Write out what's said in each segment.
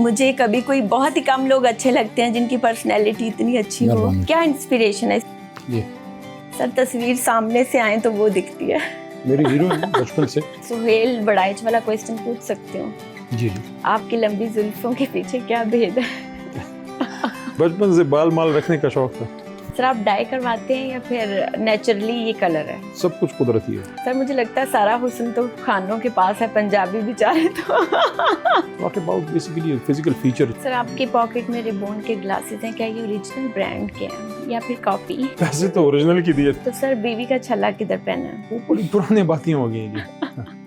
مجھے کبھی کوئی بہت ہی کم لوگ اچھے لگتے ہیں جن کی پرسنالٹی اتنی اچھی ہو. کیا انسپریشن ہے سر؟ تصویر سامنے سے آئے تو وہ دکھتی ہے. میرے ہیرو ہیں بچپن سے. سہیل بڑائچ والا کوسچن پوچھ سکتے ہوں؟ جی. آپ کی لمبی زلفوں کے پیچھے کیا بھید ہے؟ بچپن سے بال مال رکھنے کا شوق تھا. سر آپ ڈائی کرواتے ہیں یا پھر نیچرلی یہ کلر ہے؟ سب کچھ قدرتی ہے. سر مجھے لگتا ہے سارا حسن تو خانوں کے پاس ہے، پنجابی بیچارے تو. What about basically physical feature. Sir آپ کے پاکٹ میں ریبون کے گلاسز ہیں، کیا یہ اوریجنل برانڈ کے ہیں یا پھر کاپی؟ پیسے تو اوریجنل کی دیے. تو سر بیوی کا چھلا کدھر پہنا ہے؟ وہ بڑی پرانے باتیں ہو گئی ہیں.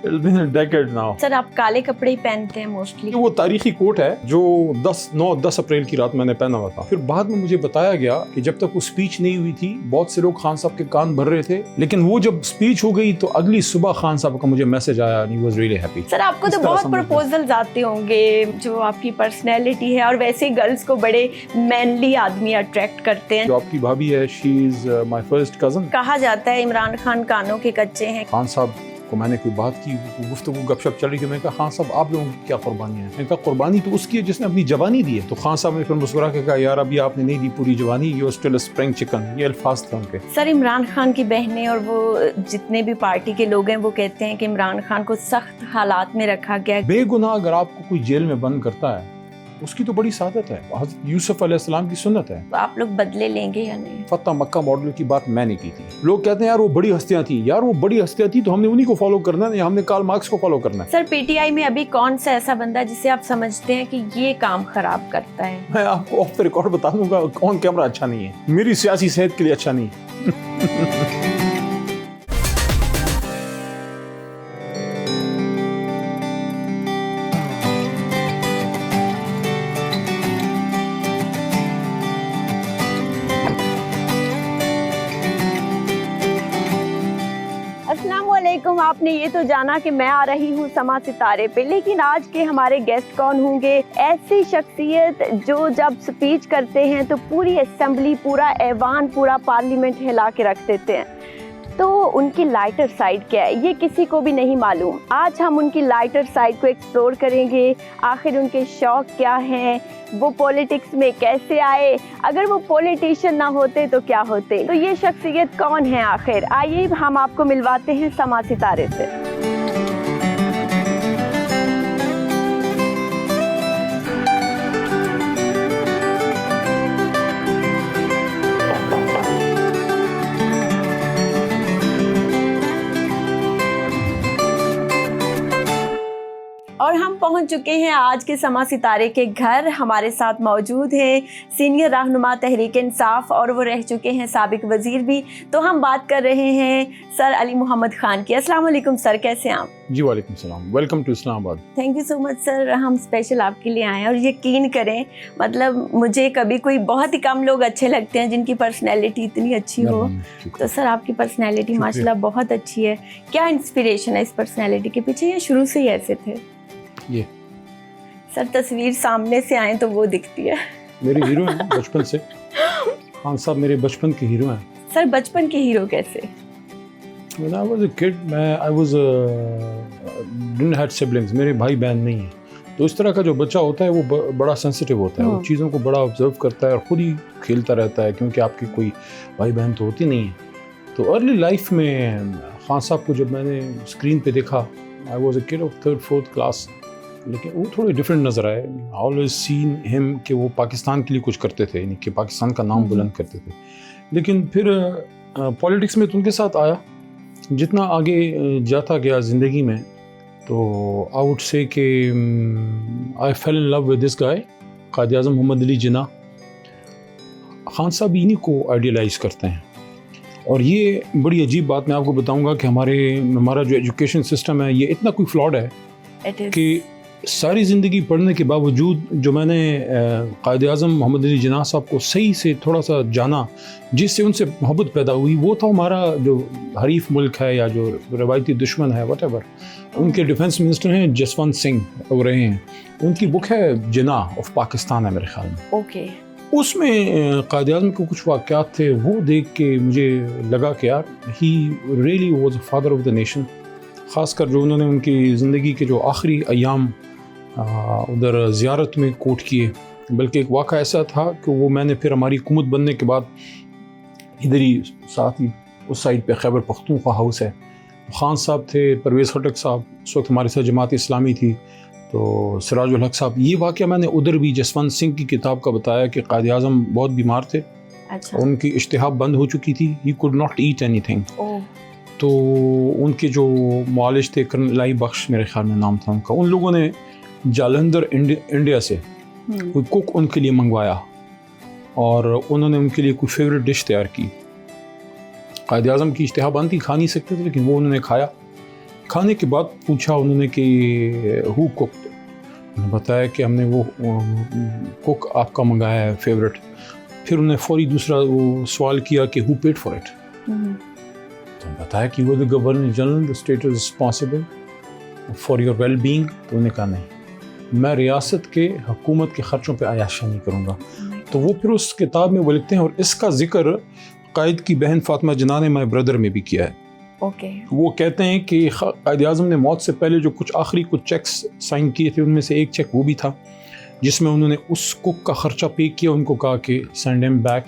It's been a decade now. سر آپ کالے کپڑے ہی پہنتے ہیں موسٹلی؟ وہ تاریخی کوٹ ہے جو 10 اپریل کی رات میں نے پہنا ہوا تھا. پھر بعد میں مجھے بتایا گیا کہ جب تک وہ سپیچ نہیں ہوئی تھی بہت سے لوگ خان صاحب کے کان بھر رہے تھے، لیکن وہ جب سپیچ ہو گئی تو اگلی صبح خان صاحب کا مجھے میسج آیا and he was really happy. سر آپ کو تو بہت پرپوزلز آتے ہوں گے، جو آپ کی پرسنالٹی ہے اور ویسے ہی گرلز کو بڑے مینلی آدمی اٹریکٹ کرتے ہیں. جو آپ کی بھابھی ہے she is my first cousin. کہا جاتا ہے عمران خان کانوں کے کچے ہیں. خان صاحب کو میں نے کوئی بات کی، گفتگو گپ شپ چل رہی تھی، میں نے کہا خان صاحب آپ لوگوں کی کیا قربانی ہے؟ میں نے کہا قربانی تو اس کی ہے جس نے اپنی جوانی دی ہے. تو خان صاحب نے پھر مسکرا کے کہا یار ابھی آپ نے نہیں دی پوری جوانی، یو اسٹل اسپرنگ چکن. یہ الفاظ تھے ان کے. سر عمران خان کی بہنیں اور وہ جتنے بھی پارٹی کے لوگ ہیں وہ کہتے ہیں کہ عمران خان کو سخت حالات میں رکھا گیا. بے گناہ اگر آپ کو کوئی جیل میں بند کرتا ہے اس کی تو بڑی سعادت ہے. حضرت یوسف علیہ السلام کی سنت ہے. آپ لوگ بدلے لیں گے یا نہیں؟ فتح مکہ ماڈل کی بات میں نے کی تھی. لوگ کہتے ہیں یار وہ بڑی ہستیاں تھیں. یار وہ بڑی ہستیاں تھیں تو ہم نے انہی کو فالو کرنا ہے یا ہم نے کارل مارکس کو فالو کرنا ہے؟ سر پی ٹی آئی میں ابھی کون سا ایسا بندہ ہے جسے آپ سمجھتے ہیں کہ یہ کام خراب کرتا ہے؟ میں آپ کو آف دا ریکارڈ بتا دوں گا کون کیمرہ اچھا نہیں ہے. میری سیاسی صحت کے لیے اچھا نہیں ہے. آپ نے یہ تو جانا کہ میں آ رہی ہوں سما ستارے پہ، لیکن آج کے ہمارے گیسٹ کون ہوں گے؟ ایسی شخصیت جو جب سپیچ کرتے ہیں تو پوری اسمبلی، پورا ایوان، پورا پارلیمنٹ ہلا کے رکھ دیتے ہیں. تو ان کی لائٹر سائڈ کیا ہے یہ کسی کو بھی نہیں معلوم. آج ہم ان کی لائٹر سائڈ کو ایکسپلور کریں گے. آخر ان کے شوق کیا ہیں، وہ پولیٹکس میں کیسے آئے، اگر وہ پولیٹیشین نہ ہوتے تو کیا ہوتے، تو یہ شخصیت کون ہے آخر؟ آئیے ہم آپ کو ملواتے ہیں سما ستارے سے. اور ہم پہنچ چکے ہیں آج کے سما ستارے کے گھر. ہمارے ساتھ موجود ہیں سینئر رہنما تحریک انصاف اور وہ رہ چکے ہیں سابق وزیر بھی. تو ہم بات کر رہے ہیں سر علی محمد خان کی. السلام علیکم سر، کیسے ہیں آپ؟ جی وعلیکم السلام، ویلکم ٹو اسلام آباد. تھینک یو سو مچ سر، ہم اسپیشل آپ کے لیے آئے ہیں. اور یقین کریں مطلب مجھے کبھی کوئی بہت ہی کم لوگ اچھے لگتے ہیں جن کی پرسنالٹی اتنی اچھی ہو. تو سر آپ کی پرسنالٹی ماشاءاللہ بہت اچھی ہے. کیا انسپریشن ہے اس پرسنالٹی کے پیچھے یا شروع سے ہی ایسے تھے؟ یہ سر تصویر سامنے سے آئے تو وہ دکھتی ہے. میرے ہیرو ہیں بچپن سے. خان صاحب میرے بچپن کے ہیرو ہیں. سر بچپن کے ہیرو کیسے؟ When I was a kid, didn't have siblings. میرے بھائی بہن نہیں ہیں. تو اس طرح کا جو بچہ ہوتا ہے وہ بڑا سینسٹیو ہوتا ہے. وہ چیزوں کو بڑا آبزرو کرتا ہے اور خود ہی کھیلتا رہتا ہے کیونکہ آپ کی کوئی بھائی بہن تو ہوتی نہیں ہے. تو ارلی لائف میں خان صاحب کو جب میں نے اسکرین پہ دیکھا، I was a kid of 3rd 4th class. لیکن وہ تھوڑے ڈفرینٹ نظر آئے. آلویز سین ہم کہ وہ پاکستان کے لیے کچھ کرتے تھے، یعنی کہ پاکستان کا نام بلند کرتے تھے. لیکن پھر پولیٹکس میں تو ان کے ساتھ آیا. جتنا آگے جاتا گیا زندگی میں تو آئی وڈ سے کہ آئی فیل ان لو ود دس گائے، قائد اعظم محمد علی جناح. خان صاحب انہی کو آئیڈیلائز کرتے ہیں. اور یہ بڑی عجیب بات میں آپ کو بتاؤں گا کہ ہمارا جو ایجوکیشن سسٹم ہے یہ اتنا کوئی فلاڈ ہے کہ ساری زندگی پڑھنے کے باوجود جو میں نے قائد اعظم محمد علی جناح صاحب کو صحیح سے تھوڑا سا جانا، جس سے ان سے محبت پیدا ہوئی، وہ تھا ہمارا جو حریف ملک ہے یا جو روایتی دشمن ہے واٹ ایور. ان کے ڈیفنس منسٹر ہیں جسونت سنگھ وہ رہے ہیں. ان کی بک ہے جناح آف پاکستان ہے میرے خیال میں. اوکے. اس میں قائد اعظم کے کچھ واقعات تھے، وہ دیکھ کے مجھے لگا کہ یار he really was a father of the nation. خاص کر جو انہوں نے ان کی زندگی کے جو آخری ایام ادھر زیارت میں کوٹ کیے. بلکہ ایک واقعہ ایسا تھا کہ وہ میں نے پھر ہماری حکومت بننے کے بعد ادھر ہی ساتھ ہی اس سائڈ پہ خیبر پختونخوا ہاؤس ہے, خان صاحب تھے, پرویز خٹک صاحب اس وقت ہمارے ساتھ جماعت اسلامی تھی, تو سراج الحق صاحب. یہ واقعہ میں نے ادھر بھی جسونت سنگھ کی کتاب کا بتایا کہ قائد اعظم بہت بیمار تھے, ان کی اشتہا بند ہو چکی تھی, he could not eat anything. تو ان کے جو معالج تھے کرنل لائی بخش میرے خیال میں نام تھا ان کا, ان لوگوں نے جالندھر انڈیا سے کوئی کوک ان کے لیے منگوایا اور انہوں نے ان کے لیے کوئی فیوریٹ ڈش تیار کی. قائد اعظم کی اشتہا بند تھی, کھا نہیں سکتے تھے, لیکن وہ انہوں نے کھایا. کھانے کے بعد پوچھا انہوں نے کہ ہو کوک, انہوں نے بتایا کہ ہم نے وہ کوک آپ کا منگایا ہے فیوریٹ. پھر انہوں نے فوری دوسرا وہ سوال کیا کہ ہو پیڈ فار اٹ. تو بتایا کہ وہ governor general the state is responsible for your well being. تو انہوں نے کہا نہیں, میں ریاست کے حکومت کے خرچوں پہ عیاشی نہیں کروں گا. تو وہ پھر اس کتاب میں وہ لکھتے ہیں, اور اس کا ذکر قائد کی بہن فاطمہ جناح نے مائی بردر میں بھی کیا ہے. وہ کہتے ہیں کہ قائد اعظم نے موت سے پہلے جو کچھ آخری کچھ چیکس سائن کیے تھے, ان میں سے ایک چیک وہ بھی تھا جس میں انہوں نے اس کوک کا خرچہ پے کیا. ان کو کہا کہ سینڈ ہم بیک,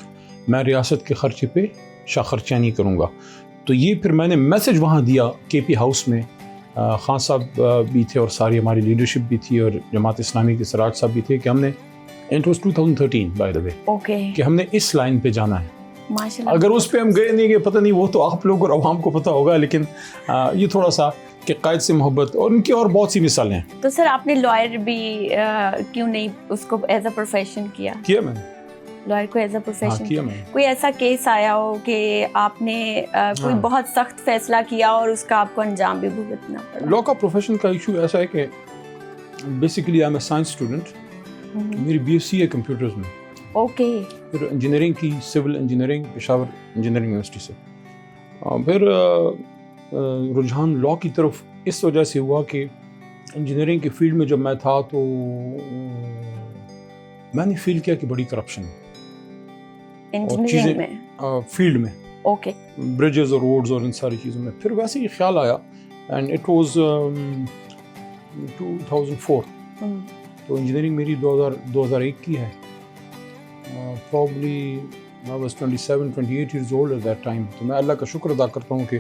میں ریاست کے خرچے پہ خرچہ نہیں کروں گا. تو یہ پھر میں نے میسج وہاں دیا کے پی ہاؤس میں, خان صاحب بھی تھے اور ساری ہماری لیڈرشپ بھی تھی, اور جماعت اسلامی کے سراج صاحب بھی تھے, کہ ہم نے اٹ واز 2013 بائی دا وے, کہ ہم نے اس لائن پہ جانا ہے. اگر اس پہ ہم گئے نہیں گئے پتہ نہیں, وہ تو آپ لوگ اور عوام کو پتہ ہوگا, لیکن یہ تھوڑا سا کہ قائد سے محبت, اور ان کی اور بہت سی مثالیں ہیں. تو سر آپ نے لائر بھی کیوں نہیں اس کو ایز اے پروفیشن کیا میں نے لائر کو ایز اے پروفیشن کیا. میں کوئی ایسا کیس آیا ہو کہ آپ نے کوئی بہت سخت فیصلہ کیا اور اس کا آپ کو انجام بھی بھگتنا پڑا؟ لا کا پروفیشن کا ایشو ایسا ہے کہ basically I am a science student, میری بی ایس سی ہے کمپیوٹرز میں. پھر انجینئرنگ کی, civil engineering Peshawar engineering university سے. پھر رجحان لا کی طرف اس وجہ سے ہوا کہ انجینئرنگ کے فیلڈ میں جب میں تھا تو میں نے فیل کیا کہ بڑی کرپشن انجینئرنگ میں فیلڈ میں, بریجز اور روڈز اور ان ساری چیزوں میں. پھر ویسے ہی خیال آیا, اینڈ اٹ واز 2004. تو انجینئرنگ میری 2001 کی ہے. Probably I was 27-28 years old at that time. تو میں اللہ کا شکر ادا کرتا ہوں کہ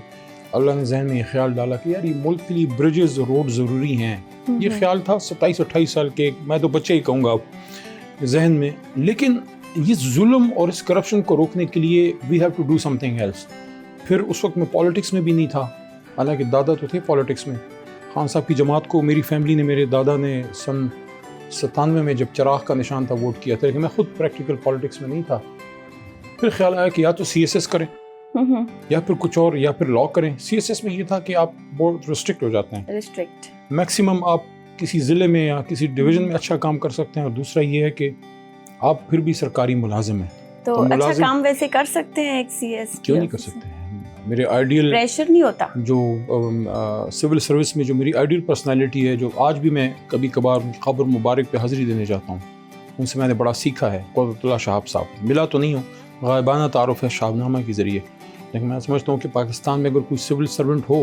اللہ نے ذہن میں یہ خیال ڈالا کہ یار یہ ملک کے لیے بریجز اور روڈ ضروری ہیں. یہ خیال تھا 27-28 سال کے, میں تو بچے ہی کہوں گا اب, ذہن میں. لیکن یہ ظلم اور اس کرپشن کو روکنے کے لیے we have to do something else. پھر اس وقت میں پالیٹکس میں بھی نہیں تھا, حالانکہ دادا تو تھے پالیٹکس میں. خان صاحب کی جماعت کو میری فیملی نے, میرے دادا نے سن 97 میں جب چراغ کا نشان تھا ووٹ کیا تھا, لیکن میں خود پریکٹیکل پالیٹکس میں نہیں تھا. پھر خیال آیا کہ یا تو سی ایس ایس کریں یا پھر کچھ اور, یا پھر لا کریں. سی ایس ایس میں یہ تھا کہ آپ بہت ریسٹرکٹ ہو جاتے ہیں, میکسیمم آپ کسی ضلع میں یا کسی ڈویژن میں اچھا کام کر سکتے ہیں, اور دوسرا یہ ہے کہ آپ پھر بھی سرکاری ملازم ہیں. تو اچھا کام ویسے کر سکتے ہیں ایک سی ایس, کیوں نہیں کر سکتے ہیں. میرے آئیڈیل پریشر نہیں ہوتا جو سول سروس میں جو میری آئیڈیل پرسنالٹی ہے, جو آج بھی میں کبھی کبھار قبر مبارک پہ حاضری دینے جاتا ہوں, ان سے میں نے بڑا سیکھا ہے. قدرت اللہ شہاب صاحب, ملا تو نہیں ہوں, غائبانہ تعارف ہے شہاب نامہ کے ذریعے, لیکن میں سمجھتا ہوں کہ پاکستان میں اگر کوئی سول سرونٹ ہو,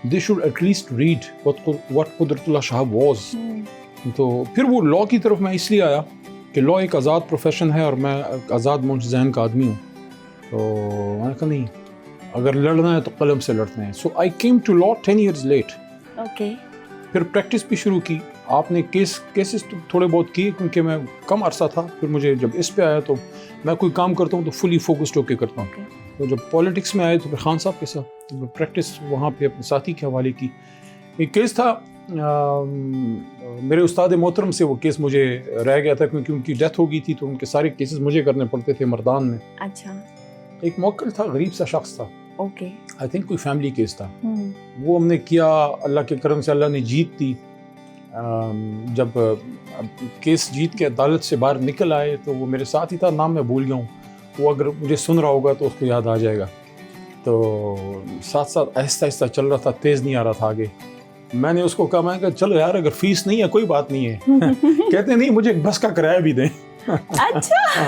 they should at least read what Qudrat Allah Shahab was. تو پھر وہ لا کی طرف میں اس لیے آیا کہ لا ایک آزاد پروفیشن ہے, اور میں آزاد منش ذہن کا آدمی ہوں. تو میں نے کہا نہیں, اگر لڑنا ہے تو قلم سے لڑتے ہیں. So I came to law 10 years late. پھر پریکٹس بھی شروع کی. آپ نے کیسز تو تھوڑے بہت کیے, کیونکہ میں کم عرصہ تھا. پھر مجھے جب اس پہ آیا تو میں کوئی کام کرتا ہوں تو فلی فوکسڈ ہو کے کرتا ہوں. تو جب پالیٹکس میں آئے تو پھر خان صاحب کے ساتھ پریکٹس وہاں پہ اپنے ساتھی کے حوالے کی. ایک کیس تھا میرے استاد محترم سے, وہ کیس مجھے رہ گیا تھا کیونکہ ان کی ڈیتھ ہو گئی تھی, تو ان کے سارے کیسز مجھے کرنے پڑتے تھے مردان میں. اچھا. ایک موکل تھا, غریب سا شخص تھا, آئی تھنک کوئی فیملی کیس تھا. وہ ہم نے کیا, اللہ کے کرم سے اللہ نے جیت دی. جب کیس جیت کے عدالت سے باہر نکل آئے تو وہ میرے ساتھ ہی تھا, نام میں بھول گیا ہوں, وہ اگر مجھے سن رہا ہوگا تو اس کو یاد آ جائے گا. تو ساتھ ساتھ آہستہ آہستہ چل رہا تھا, تیز نہیں آ رہا تھا آگے. میں نے اس کو کہا, میں کہ چلو یار اگر فیس نہیں ہے کوئی بات نہیں ہے. کہتے نہیں مجھے ایک بس کا کرایہ بھی دیں. اچھا.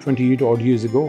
28 odd years ago।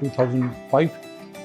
2005।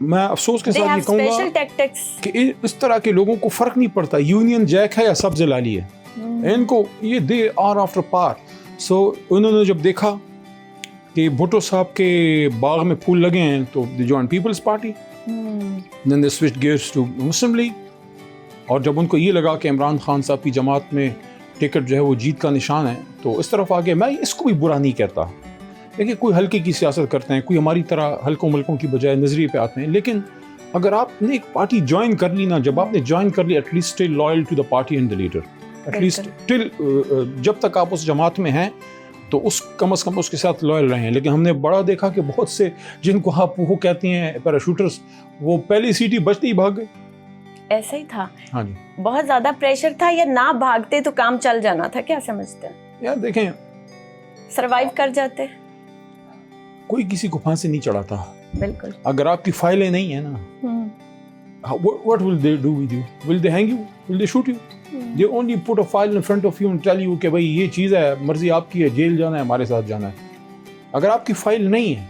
میں افسوس کے They ساتھ have یہ کہوں special گا tactics. کہ اس طرح کے لوگوں کو فرق نہیں پڑتا یونین جیک ہے یا سبز لالی ہے. ان کو یہ دے آر آفٹر پار. سو انہوں نے جب دیکھا کہ بھٹو صاحب کے باغ میں پھول لگے ہیں تو they join Peoples Party. Then they switch gears to Muslim League. اور جب ان کو یہ لگا کہ عمران خان صاحب کی جماعت میں ٹکٹ جو ہے وہ جیت کا نشان ہے تو اس طرف آگے. میں اس کو بھی برا نہیں کہتا. دیکھیں کوئی ہلکے کی سیاست کرتے ہیں, کوئی ہماری طرح ہلکوں ملکوں کی بجائے نظریے پہ آتے ہیں, لیکن اگر آپ نے ایک پارٹی جوائن کر لی نا, جب آپ نے جوائن کر لی at least stay loyal to the party and the leader. At least till جب تک آپ اس جماعت میں ہیں تو اس کم از کم اس کے ساتھ لائل رہے ہیں. لیکن ہم نے بڑا دیکھا کہ بہت سے جن کو آپ وہ کہتے ہیں پیراشوٹرز, وہ پہلی سیٹ ہی بچتے ہی بھاگ گئے. ایسا ہی تھا. ہاں جی, بہت زیادہ پریشر تھا یا نہ بھاگتے تو کام چل جانا تھا, کیا سمجھتے ہیں؟ یار دیکھیں سروائیو کر جاتے. کوئی کسی کو پھانسی نہیں چڑھاتا. بالکل. اگر آپ کی فائلیں نہیں ہیں نا, what will they do with you? Will they hang you? Will they shoot you? They only put a file in front of you and tell you کہ بھائی یہ چیز ہے, مرضی آپ کی ہے, جیل جانا ہے, ہمارے ساتھ جانا ہے. اگر آپ کی فائل نہیں ہے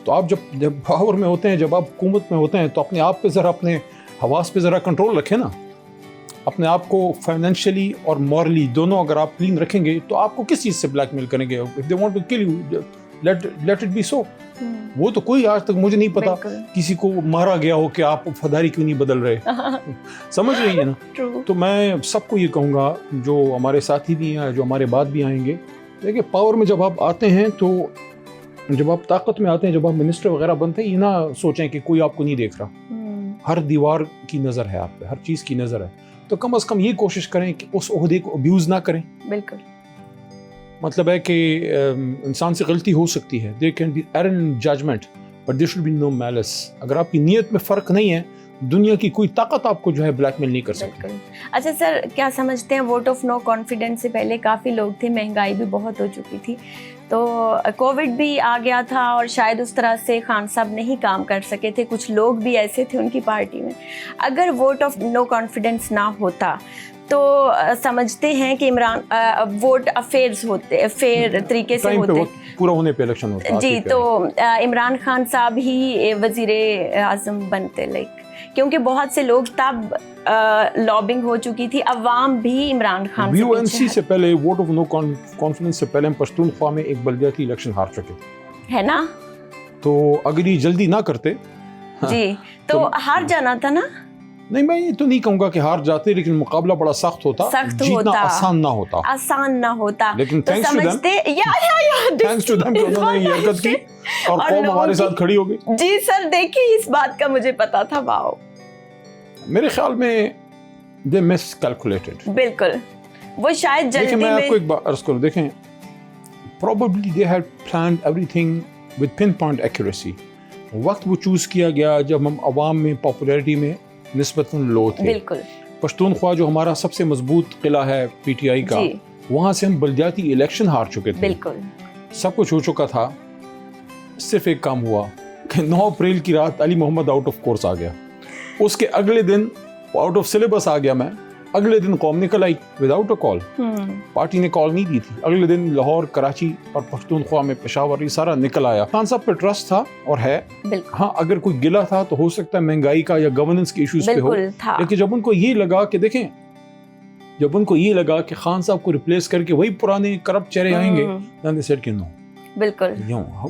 تو آپ جب پاور میں ہوتے ہیں, جب آپ حکومت میں ہوتے ہیں تو اپنے آپ پہ ذرا, اپنے حواس پہ ذرا کنٹرول رکھیں نا. اپنے آپ کو فائنینشلی اور مورلی دونوں اگر آپ کلین رکھیں گے تو آپ کو کس چیز سے بلیک میل کریں گے؟ If they want to kill you, let it be so. وہ تو کوئی آج تک مجھے نہیں پتا کسی کو مارا گیا ہو کہ آپ وفاداری کیوں نہیں بدل رہے. سمجھ رہی ہیں نا؟ تو میں سب کو یہ کہوں گا جو ہمارے ساتھی بھی ہیں, جو ہمارے بعد بھی آئیں گے, دیکھیں پاور میں جب آپ آتے ہیں تو جب آپ طاقت میں آتے ہیں, جب آپ منسٹر وغیرہ بنتے ہیں, یہ نہ سوچیں کہ کوئی آپ کو نہیں دیکھ رہا. ہر دیوار کی نظر ہے آپ پہ, ہر چیز کی نظر ہے. تو کم از کم یہ کوشش کریں کہ اس عہدے کو ابیوز نہ کریں. بالکل. مطلب ہے کہ انسان سے غلطی ہو سکتی ہے. there can be error in judgment but there should be no malice. اگر آپ کی نیت میں فرق نہیں ہے, دنیا کی کوئی طاقت آپ کو جو ہے بلیک میل نہیں کر سکتی. اچھا سر, کیا سمجھتے ہیں ووٹ آف نو کانفیڈنس سے پہلے کافی لوگ تھے, مہنگائی بھی بہت ہو چکی تھی, تو کووڈ بھی آ گیا تھا اور شاید اس طرح سے خان صاحب نہیں کام کر سکے تھے. کچھ لوگ بھی ایسے تھے ان کی پارٹی میں. اگر ووٹ آف نو کانفیڈنس نہ ہوتا تو سمجھتے ہیں کہ عمران ووٹ افیئرز ہوتے, فیئر طریقے سے ہوتے, پورا ہونے پہ الیکشن ہوتا جی, تو عمران خان صاحب ہی وزیر اعظم بنتے, لائک کیونکہ بہت سے لوگ تب لابنگ ہو چکی تھی, عوام بھی عمران خان سے VONC سے پہلے, ووٹ آف نو کانفیڈنس سے پہلے ہم پشتونخوا میں ایک بلدیاتی الیکشن ہار چکے ہے نا. تو اگر یہ جلدی نہ کرتے جی تو ہار جانا تھا نا. نہیں, میں یہ تو نہیں کہوں گا کہ ہار جاتے, لیکن مقابلہ بڑا سخت ہوتا, جیتنا آسان نہ ہوتا. لیکن تھینکس ٹو دیم کہ انہوں نے یہ حرکت کی اور قوم ہمارے ساتھ کھڑی ہو گئی. جی سر, دیکھیے اس بات کا مجھے پتا تھا. واو. میرے خیال میں دے مس کیلکولیٹڈ. بالکل, وہ شاید جلدی میں آپ کو ایک بات عرض کروں. دیکھیں, probably they had planned everything with pinpoint accuracy. وقت وہ چوز کیا گیا جب ہم عوام میں پاپولیرٹی میں نسبتاً لو تھے. بالکل. پشتونخوا جو ہمارا سب سے مضبوط قلعہ ہے پی ٹی آئی کا, وہاں سے ہم بلدیاتی الیکشن ہار چکے تھے. بالکل. سب کچھ ہو چکا تھا, صرف ایک کام ہوا کہ 9 اپریل کی رات علی محمد آؤٹ آف کورس آ گیا. اس کے اگلے دن آؤٹ آف سلیبس آ گیا. میں اگلے دن قوم نکل آئی وداؤٹ اے کال. پارٹی نے کال نہیں دی تھی. اگلے دن لاہور, کراچی اور پختونخوا میں پشاور, یہ سارا نکل آیا. خان صاحب پہ ٹرسٹ تھا اور ہے. ہاں, اگر کوئی گلا تھا تو ہو سکتا ہے مہنگائی کا یا گورننس کے ایشوز پہ ہو, لیکن جب ان کو یہ لگا کہ دیکھیں, جب ان کو یہ لگا کہ خان صاحب کو ریپلیس کر کے وہی پرانے کرپٹ چہرے آئیں گے, then they said کہ no. بالکل.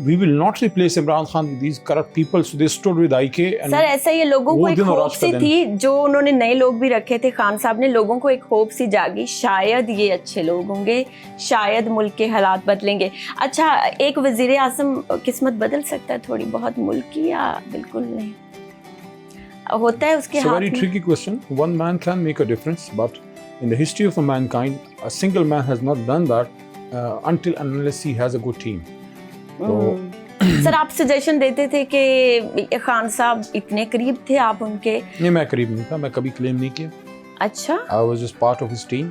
We will not replace Imran Khan with these corrupt people, so they stood with IK. سر ایسا یہ لوگوں کو ایک ہوپ سی تھی, جو انہوں نے نئے لوگ بھی رکھے تھے خان صاحب نے, لوگوں کو ایک ہوپ سی جاگی, شاید یہ اچھے لوگ ہوں گے, شاید ملک کے حالات بدلیں گے. اچھا, ایک وزیر اعظم قسمت بدل سکتا ہے تھوڑی بہت ملک کی, یا بالکل نہیں ہوتا ہے اس کے ہاتھ میں؟ It's a very tricky question. One man can make a difference, but in the history of mankind, a single man has not done that until unless he has a good team. سر آپ suggestion دیتے تھے کہ خان صاحب اتنے قریب تھے آپ ان کے؟ نہیں, میں قریب نہیں تھا, میں کبھی کلیم نہیں کیا. اچھا. I was just part of his team.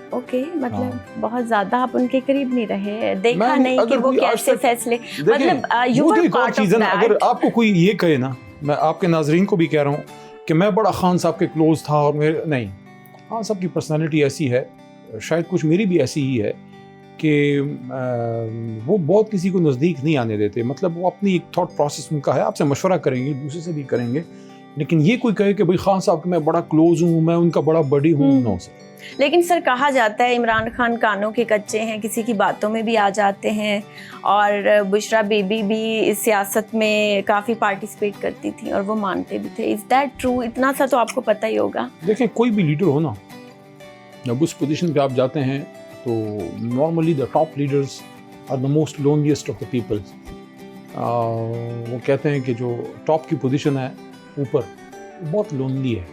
Okay, مطلب بہت زیادہ آپ ان کے قریب نہیں رہے, دیکھا نہیں کہ وہ کیسے فیصلے, مطلب you were part of that. اگر آپ کو کوئی یہ کہے نا, میں آپ کے ناظرین کو بھی کہہ رہا ہوں کہ میں بڑا خان صاحب کے کلوز تھا, اور نہیں, خان صاحب کی پرسنالٹی ایسی ہے, شاید کچھ میری بھی ایسی ہی ہے, کہ وہ بہت کسی کو نزدیک نہیں آنے دیتے. مطلب وہ اپنی ایک تھاٹ پروسیس ان کا ہے, آپ سے مشورہ کریں گے, دوسرے سے بھی کریں گے, لیکن یہ کوئی کہے کہ بھائی خان صاحب کہ میں بڑا کلوز ہوں, میں ان کا بڑا بڈی ہوں, نو سر. لیکن سر کہا جاتا ہے عمران خان کانوں کے کچے ہیں, کسی کی باتوں میں بھی آ جاتے ہیں, اور بشرا بیبی بھی سیاست میں کافی پارٹیسپیٹ کرتی تھی اور وہ مانتے بھی تھے. Is that true? اتنا سا تو آپ کو پتہ ہی ہوگا. دیکھیں کوئی بھی لیڈر ہو نا, جب اس پوزیشن پہ آپ جاتے ہیں تو normally the top leaders are the most loneliest of the people. وہ کہتے ہیں کہ جو ٹاپ کی پوزیشن ہے اوپر, بہت لونلی ہے.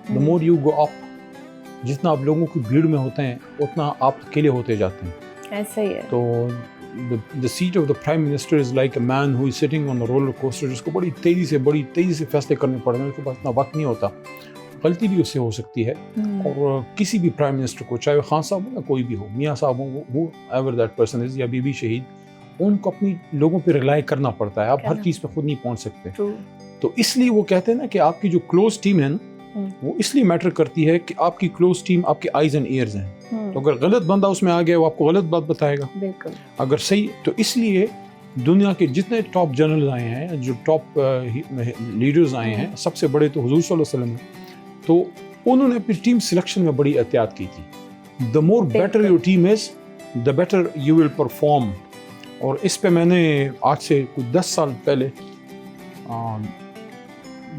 دا مور یو گو اپ, جتنا آپ لوگوں کی بھیڑ میں ہوتے ہیں اتنا آپ اکیلے ہوتے جاتے ہیں. ایسا ہی ہے. تو the seat of the prime minister is like a man who is sitting on a roller coaster, جس کو بڑی تیزی سے فیصلے کرنے پڑتے ہیں, اس کے پاس اتنا وقت نہیں ہوتا. غلطی بھی اس سے ہو سکتی ہے, اور کسی بھی پرائم منسٹر کو, چاہے خان صاحب ہو یا کوئی بھی ہو, میاں صاحب ہو, وہ ایور دیٹ پرسن از, یا بی بی شہید, ان کو اپنی لوگوں پہ ریلائی کرنا پڑتا ہے. آپ ہر چیز پہ خود نہیں پہنچ سکتے. تو اس لیے وہ کہتے ہیں نا کہ آپ کی جو کلوز ٹیم ہے نا, وہ اس لیے میٹر کرتی ہے کہ آپ کی کلوز ٹیم آپ کے آئیز اینڈ ایئرز ہیں. تو اگر غلط بندہ اس میں آ گیا, وہ آپ کو غلط بات بتائے گا. بالکل. اگر صحیح, تو اس لیے دنیا کے جتنے ٹاپ جنرل آئے ہیں, جو ٹاپ لیڈرز آئے ہیں, سب سے بڑے تو حضور صلی اللہ علیہ وسلم ہیں, تو انہوں نے اپنی ٹیم سلیکشن میں بڑی احتیاط کی تھی. The more better your team is, the better you will perform. اور اس پہ میں نے آج سے کچھ 10 سال پہلے,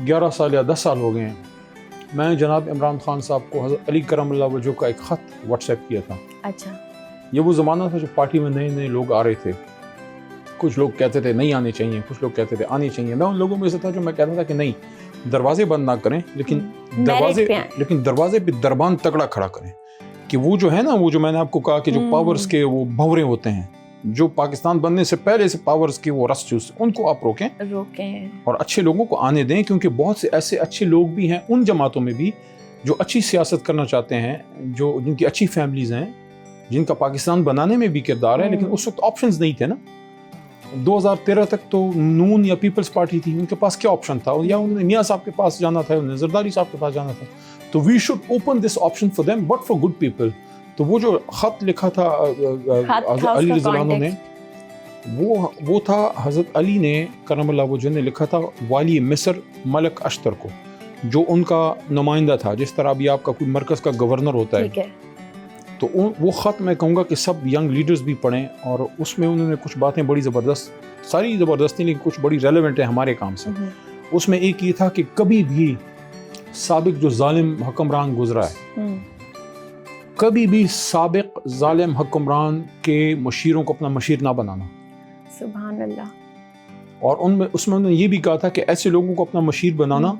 11 سال یا 10 سال ہو گئے ہیں, میں نے جناب عمران خان صاحب کو حضرت علی کرم اللہ وجہہ کا ایک خط واٹس ایپ کیا تھا. اچھا. یہ وہ زمانہ تھا جو پارٹی میں نئے لوگ آ رہے تھے. کچھ لوگ کہتے تھے نہیں آنے چاہیے, کچھ لوگ کہتے تھے آنے چاہیے. میں ان لوگوں میں سے تھا جو میں کہتا تھا کہ نہیں, دروازے بند نہ کریں, لیکن دروازے پہ دربان تگڑا کھڑا کریں. کہ وہ جو ہے نا, وہ جو میں نے آپ کو کہا کہ جو پاورز کے وہ بھنورے ہوتے ہیں, جو پاکستان بننے سے پہلے سے پاورز کے وہ رس چوس, ان کو آپ روکیں اور اچھے لوگوں کو آنے دیں. کیونکہ بہت سے ایسے اچھے لوگ بھی ہیں ان جماعتوں میں بھی جو اچھی سیاست کرنا چاہتے ہیں, جن کی اچھی فیملیز ہیں, جن کا پاکستان بنانے میں بھی کردار ہے. لیکن اس وقت آپشنز نہیں تھے نا. 2013 تک تو نون یا پیپلز پارٹی تھی, ان کے پاس کیا آپشن تھا؟ یا انہوں نے میاں صاحب کے پاس جانا تھا, انہوں نے زرداری صاحب کے پاس جانا تھا. تو we should open this option for them, but for good people. تو وہ جو خط لکھا تھا علی رضی اللہ عنہ نے, وہ تھا حضرت علی نے کرم اللہ وجہ نے لکھا تھا والی مصر ملک اشتر کو, جو ان کا نمائندہ تھا, جس طرح بھی آپ کا کوئی مرکز کا گورنر ہوتا ہے. تو وہ خط میں کہوں گا کہ سب ینگ لیڈرز بھی پڑھیں, اور اس میں انہوں نے کچھ باتیں بڑی زبردست, ساری زبردست نہیں لیکن کچھ بڑی ریلیونٹ ہیں ہمارے کام سے. اس میں ایک یہ تھا کہ کبھی بھی سابق جو ظالم حکمران گزرا ہے, کبھی بھی سابق ظالم حکمران کے مشیروں کو اپنا مشیر نہ بنانا. سبحان اللہ. اور اس میں انہوں نے یہ بھی کہا تھا کہ ایسے لوگوں کو اپنا مشیر بنانا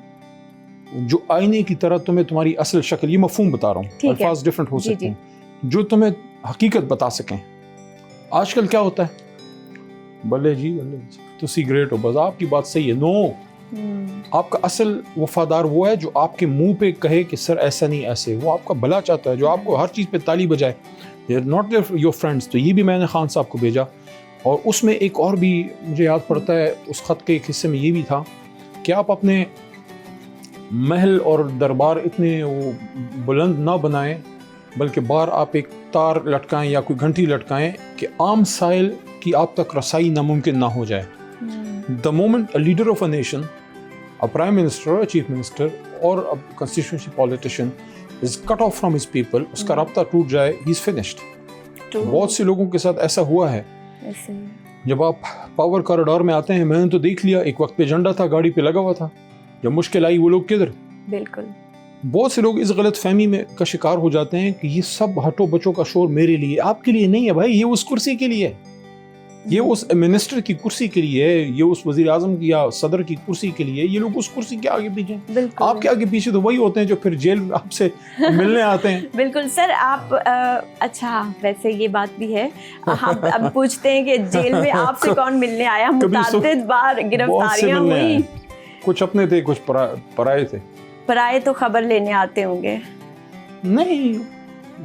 جو آئینے کی طرح تمہیں تمہاری اصل شکل, یہ مفہوم بتا رہا ہوں, الفاظ ڈفرنٹ ہو سکتے ہیں, جو تمہیں حقیقت بتا سکیں. آج کل کیا ہوتا ہے, بلے جی تسی گریٹ ہو, بس آپ کی بات صحیح ہے. نو, آپ کا اصل وفادار وہ ہے جو آپ کے منہ پہ کہے کہ سر ایسا نہیں ایسے, وہ آپ کا بھلا چاہتا ہے, جو آپ کو ہر چیز پہ تالی بجائے. They are not your friends. تو یہ بھی میں نے خان صاحب کو بھیجا. اور اس میں ایک اور بھی مجھے یاد پڑتا ہے, اس خط کے ایک حصے میں یہ بھی تھا کہ آپ اپنے محل اور دربار اتنے وہ بلند نہ بنائیں, بلکہ باہر آپ ایک تار لٹکائیں یا کوئی گھنٹی لٹکائیں کہ عام سائل کی آپ تک رسائی ناممکن نہ ہو جائے. The moment a leader of a nation, a prime minister, a chief minister or a constituency politician is cut off from his people, اس کا رابطہ ٹوٹ جائے, he is finished. بہت سے لوگوں کے ساتھ ایسا ہوا ہے. جب آپ پاور کاریڈور میں آتے ہیں, میں نے تو دیکھ لیا, ایک وقت پہ جھنڈا تھا, گاڑی پہ لگا ہوا تھا, جب مشکل آئی وہ لوگ کدھر. بالکل. بہت سے لوگ اس غلط فہمی میں کا شکار ہو جاتے ہیں کہ یہ سب ہٹو بچوں کا شور میرے لیے. آپ کے لیے نہیں ہے بھائی, یہ اس کرسی کے لیے ہے, یہ اس منسٹر کی کرسی کے لیے ہے, یہ اس وزیر اعظم کی یا صدر کی کرسی کے لیے. یہ لوگ اس کرسی کے آگے پیچھے, آپ کے آگے پیچھے تو وہی ہوتے ہیں جو پھر جیل میں آپ سے ملنے آتے ہیں. بالکل سر. آپ اچھا, ویسے یہ بات بھی ہے, ہم اب پوچھتے ہیں کہ جیل میں آپ سے کون ملنے آیا؟ متعدد بار گرفتاریاں ہوئی. کچھ اپنے تھے, کچھ پرائے تھے. پرائے تو خبر لینے آتے ہوں گے. نہیں,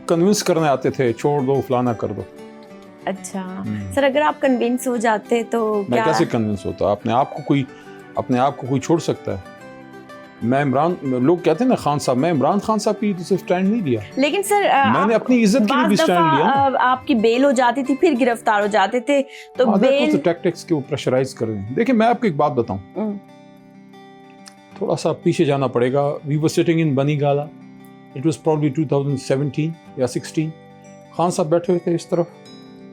کنونس کرنے آتے تھے, چھوڑ دو فلانا کر دو. اچھا سر, اگر آپ کنونس ہو جاتے تو میں کیسے کنونس ہوتا؟ اپنے آپ کو کوئی چھوڑ سکتا ہے؟ میں عمران, لوگ کہتے ہیں نا خان صاحب, میں عمران خان صاحب کے لیے تو صرف اسٹینڈ نہیں لیا, لیکن سر میں نے اپنی عزت کے لیے بھی اسٹینڈ لیا. آپ کی بیل ہو جاتی تھی, پھر گرفتار ہو جاتے تھے, تو بیل ٹیکٹکس کے وہ پریشرائز کر رہے ہیں. دیکھیں میں آپ کو ایک بات بتاؤں, تھوڑا سا پیچھے جانا پڑے گا. وی ور سٹنگ ان بنی گالا, اٹ واز پرابلی 2017 یا 16. خان صاحب بیٹھے ہوئے تھے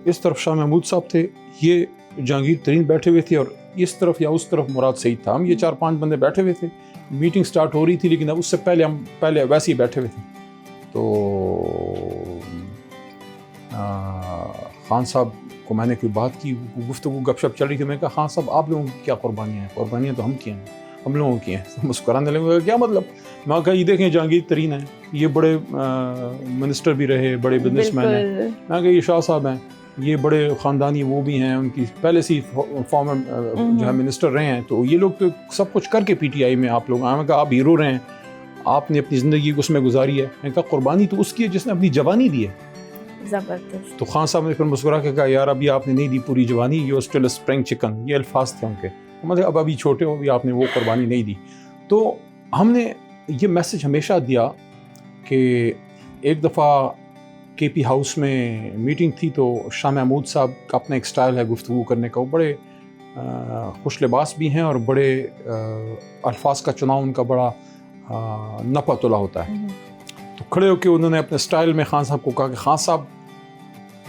اس طرف شاہ محمود صاحب تھے, یہ جہانگیر ترین بیٹھے ہوئے تھے, اور اس طرف یا اس طرف مراد سعید تھا. ہم یہ 4-5 بندے بیٹھے ہوئے تھے, میٹنگ سٹارٹ ہو رہی تھی, لیکن اس سے پہلے ہم ویسے ہی بیٹھے ہوئے تھے. تو خان صاحب کو میں نے کوئی بات کی, گفتگو گپ شپ چل رہی تھی. میں نے کہا خان صاحب آپ لوگوں کی کیا قربانیاں ہیں؟ قربانیاں تو ہم کی ہیں, ہم لوگوں کی ہیں. مسکرانے لگے, کیا مطلب؟ میں کہا یہ دیکھیں جہانگیر ترین ہیں, یہ بڑے منسٹر بھی رہے, بڑے بزنس مین ہیں. میں کہا یہ شاہ صاحب ہیں, یہ بڑے خاندانی وہ بھی ہیں, ان کی پہلے سے فارمر جو ہے منسٹر رہے ہیں. تو یہ لوگ تو سب کچھ کر کے پی ٹی آئی میں آپ لوگ, میں کہا آپ ہیرو رہے ہیں, آپ نے اپنی زندگی اس میں گزاری ہے. میں کہا قربانی تو اس کی ہے جس نے اپنی جوانی دی ہے. زبردست. تو خان صاحب نے پھر مسکرا کے کہا یار ابھی آپ نے نہیں دی پوری جوانی, یو اسٹل اسپرنگ چکن, یہ الفاظ تھے ان کے. مطلب ابھی چھوٹے ہو, ابھی آپ نے وہ قربانی نہیں دی. تو ہم نے یہ میسج ہمیشہ دیا کہ ایک دفعہ کے پی ہاؤس میں میٹنگ تھی, تو شاہ محمود صاحب کا اپنا ایک سٹائل ہے گفتگو کرنے کا, وہ بڑے خوش لباس بھی ہیں, اور بڑے الفاظ کا چناؤ ان کا بڑا نپا تلا ہوتا ہے. تو کھڑے ہو کے انہوں نے اپنے سٹائل میں خان صاحب کو کہا کہ خان صاحب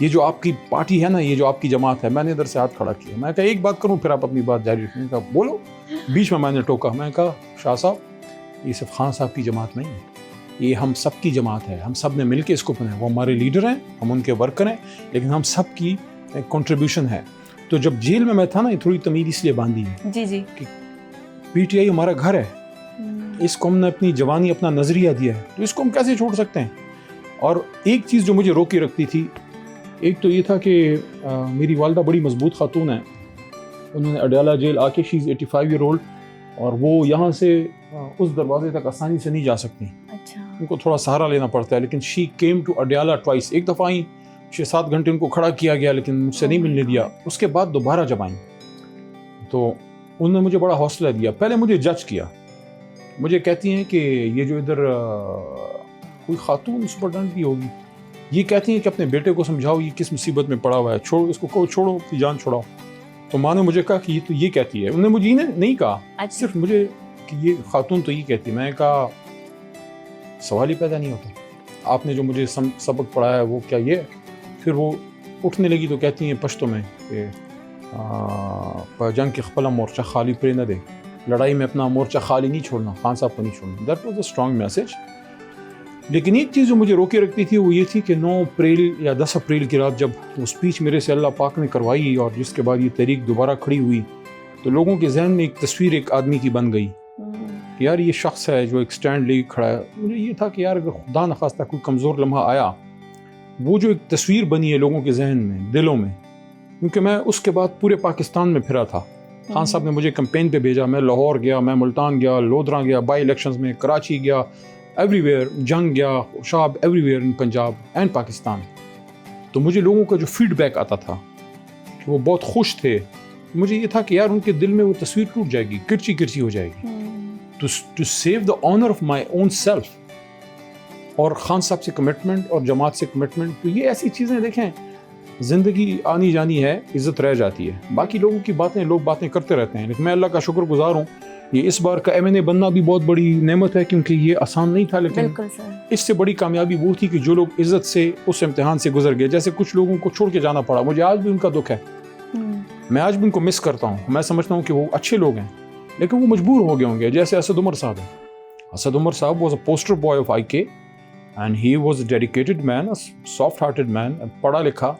یہ جو آپ کی پارٹی ہے نا, یہ جو آپ کی جماعت ہے, میں نے ادھر سے ہاتھ کھڑا کیا. میں نے کہا ایک بات کروں پھر آپ اپنی بات جاری رکھیں. کہا بولو. بیچ میں نے ٹوکا, میں نے کہا شاہ صاحب یہ صرف خان صاحب کی جماعت نہیں ہے, یہ ہم سب کی جماعت ہے, ہم سب نے مل کے اس کو بنایا. وہ ہمارے لیڈر ہیں, ہم ان کے ورکر ہیں, لیکن ہم سب کی کنٹریبیوشن ہے. تو جب جیل میں تھا نا, یہ تھوڑی تمیز اس لیے باندھی ہے جی جی کہ پی ٹی آئی ہمارا گھر ہے, اس کو ہم نے اپنی جوانی اپنا نظریہ دیا ہے, تو اس کو ہم کیسے چھوڑ سکتے ہیں. اور ایک چیز جو مجھے روکے رکھتی تھی, ایک تو یہ تھا کہ میری والدہ بڑی مضبوط خاتون ہیں, انہوں نے اڈیالہ جیل آ کے, شی از 85 ایئر اولڈ, اور وہ یہاں سے اس دروازے تک آسانی سے نہیں جا سکتی. اچھا. ان کو تھوڑا سہارا لینا پڑتا ہے. لیکن she came to Adiala twice, ایک دفعہ آئیں 6-7 گھنٹے ان کو کھڑا کیا گیا, لیکن مجھ سے نہیں ملنے دیا. اس کے بعد دوبارہ جب آئیں تو انہوں نے مجھے بڑا حوصلہ دیا. پہلے مجھے جج کیا, مجھے کہتی ہیں کہ یہ جو ادھر کوئی خاتون سپرڈنٹ بھی ہوگی, یہ کہتی ہیں کہ اپنے بیٹے کو سمجھاؤ یہ کس مصیبت میں پڑا ہوا ہے, چھوڑو اس کو, کہو چھوڑو اپنی جان چھوڑاؤ. تو ماں نے مجھے کہا کہ یہ تو یہ کہتی ہے. انہوں نے مجھے نہیں کہا, صرف مجھے کہ یہ خاتون تو یہ کہتی ہے. میں نے کہا سوال ہی پیدا نہیں ہوتا, آپ نے جو مجھے سبق پڑھایا ہے وہ کیا یہ ہے؟ پھر وہ اٹھنے لگی تو کہتی ہیں پشتو میں کہ جنگ کے خپلا مورچہ خالی پرے نہ دے, لڑائی میں اپنا مورچہ خالی نہیں چھوڑنا, خان صاحب کو نہیں چھوڑنا. That was a strong message. لیکن ایک چیز جو مجھے روکے رکھتی تھی وہ یہ تھی کہ 9 اپریل یا 10 اپریل کی رات جب وہ اسپیچ میرے سے اللہ پاک نے کروائی, اور جس کے بعد یہ تحریک دوبارہ کھڑی ہوئی, تو لوگوں کے ذہن میں ایک تصویر ایک آدمی کی بن گئی کہ یار یہ شخص ہے جو ایک سٹینڈ لے کھڑا ہے. مجھے یہ تھا کہ یار اگر خدا نخواستہ کوئی کمزور لمحہ آیا, وہ جو ایک تصویر بنی ہے لوگوں کے ذہن میں, دلوں میں, کیونکہ میں اس کے بعد پورے پاکستان میں پھرا تھا. خان صاحب نے مجھے کمپین پہ بھیجا, میں لاہور گیا, میں ملتان گیا, لودھراں گیا, بائی الیکشنز میں, کراچی گیا, ایوری ویئر, جنگ گیا, شاب, everywhere in Punjab and Pakistan. تو مجھے لوگوں کا جو فیڈ بیک آتا تھا کہ وہ بہت خوش تھے, مجھے یہ تھا کہ یار ان کے دل میں وہ تصویر ٹوٹ جائے گی, کرچی کرچی ہو جائے گی. To save the honour of my own self, اور خان صاحب سے کمٹمنٹ اور جماعت سے کمٹمنٹ. تو یہ ایسی چیزیں دیکھیں, زندگی آنی جانی ہے, عزت رہ جاتی ہے. باقی لوگوں کی باتیں, لوگ باتیں کرتے رہتے ہیں, لیکن میں اللہ کا شکر گزار ہوں, یہ اس بار کا MNA بننا بھی بہت بڑی نعمت ہے, کیونکہ یہ آسان نہیں تھا. لیکن اس سے بڑی کامیابی وہ تھی کہ جو لوگ عزت سے اس امتحان سے گزر گئے. جیسے کچھ لوگوں کو چھوڑ کے جانا پڑا, مجھے آج بھی ان کا دکھ ہے, میں آج بھی ان کو مس کرتا ہوں. میں سمجھتا ہوں کہ وہ اچھے لوگ ہیں, لیکن وہ مجبور ہو گئے ہوں گے. جیسے اسد عمر صاحب ہیں. Asad Umar Sahib was a poster boy of IK and he was a dedicated man, soft hearted man, پڑھا لکھا.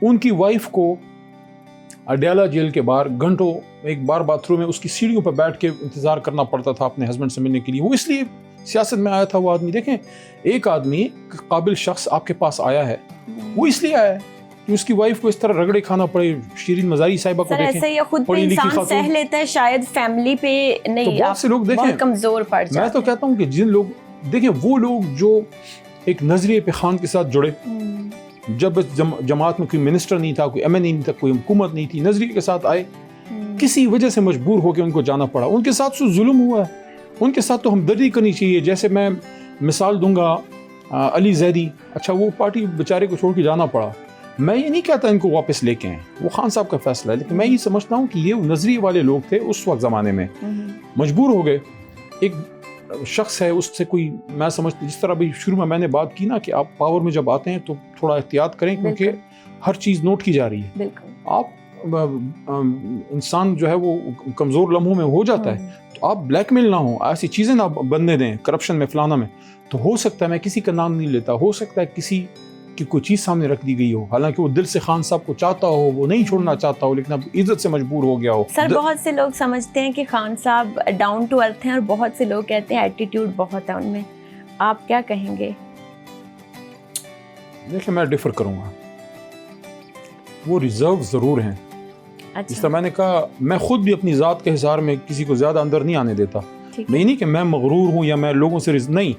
ان کی وائف کو اڈیالہ جیل کے باہر گھنٹوں ایک بار باتھ روم میں اس کی سیڑھیوں پر بیٹھ کے انتظار کرنا پڑتا تھا اپنے ہسبینڈ سے ملنے کے لیے. وہ اس لیے سیاست میں آیا تھا وہ آدمی. دیکھیں, ایک آدمی قابل شخص آپ کے پاس آیا ہے, وہ اس لیے آیا ہے کہ اس کی وائف کو اس طرح رگڑے کھانا پڑے. شیرین مزاری صاحبہ کو دیکھیں, ایسے ہی خود پہ انسان سہ لیتا ہے, شاید فیملی پہ نہیں. بہت سے لوگ دیکھیں کمزور پڑ جاتے ہیں. میں تو کہتا ہوں کہ جن لوگ دیکھیں, وہ لوگ جو ایک نظریے پہ خان کے ساتھ جڑے, جب جماعت میں کوئی منسٹر نہیں تھا, کوئی MNA نہیں تھا, کوئی حکومت نہیں تھی, نظریے کے ساتھ آئے, کسی وجہ سے مجبور ہو کے ان کو جانا پڑا. ان کے ساتھ ظلم ہوا ہے, ان کے ساتھ تو ہمدردی کرنی چاہیے. جیسے میں مثال دوں گا علی زیدی, اچھا وہ پارٹی بیچارے کو چھوڑ کے جانا پڑا. میں یہ نہیں کہتا ان کو واپس لے کے آئیں, وہ خان صاحب کا فیصلہ ہے, لیکن میں یہ سمجھتا ہوں کہ یہ نظریے والے لوگ تھے اس وقت زمانے میں, مجبور ہو گئے. ایک شخص ہے, اس سے کوئی, میں سمجھتا جس طرح بھی شروع میں نے بات کی نا کہ آپ پاور میں جب آتے ہیں تو تھوڑا احتیاط کریں, کیونکہ ہر چیز نوٹ کی جا رہی ہے. آپ انسان جو ہے وہ کمزور لمحوں میں ہو جاتا ہے, تو آپ بلیک میل نہ ہوں, ایسی چیزیں نہ بننے دیں کرپشن میں فلانا میں. تو ہو سکتا ہے, میں کسی کا نام نہیں لیتا, ہو سکتا ہے کسی کی کوئی چیز سامنے رکھ دی گئی ہو, حالانکہ وہ دل سے خان صاحب کو چاہتا ہو, وہ نہیں چھوڑنا چاہتا ہو, لیکن اب عزت سے مجبور ہو گیا ہو. سر بہت سے لوگ سمجھتے ہیں کہ خان صاحب ڈاؤن ٹو ارتھ ہیں, اور بہت سے لوگ کہتے ہیں ایٹیٹیوڈ بہت ہے ان میں. آپ کیا کہیں گے؟ دیکھیں میں ڈیفر کروں گا, وہ ریزرو ضرور ہیں. جس طرح میں نے کہا, میں خود بھی اپنی ذات کے حصار میں کسی کو زیادہ اندر نہیں آنے دیتا. میں نہیں کہ میں مغرور ہوں یا میں لوگوں سے نہیں,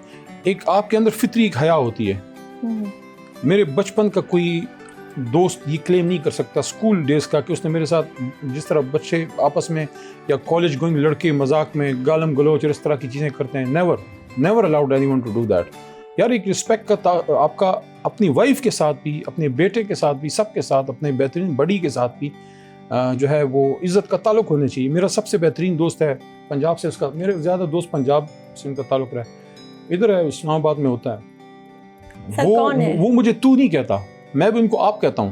ایک آپ کے اندر فطری ایک حیا ہوتی ہے. میرے بچپن کا کوئی دوست یہ کلیم نہیں کر سکتا اسکول ڈیز کا کہ اس نے میرے ساتھ جس طرح بچے آپس میں یا کالج گوئنگ لڑکے مذاق میں گالم گلوچ اور اس طرح کی چیزیں کرتے ہیں, never allowed anyone to do that. یار ایک رسپیکٹ کا آپ کا اپنی وائف کے ساتھ بھی, اپنے بیٹے کے ساتھ بھی, سب کے ساتھ, اپنے بہترین بڑی کے ساتھ بھی جو ہے وہ عزت کا تعلق ہونا چاہیے. میرا سب سے بہترین دوست ہے پنجاب سے, اس کا میرے زیادہ دوست پنجاب سے ان کا تعلق رہا ہے, ادھر ہے اسلام آباد میں ہوتا ہے. وہ مجھے تو نہیں کہتا, میں بھی ان کو آپ کہتا ہوں.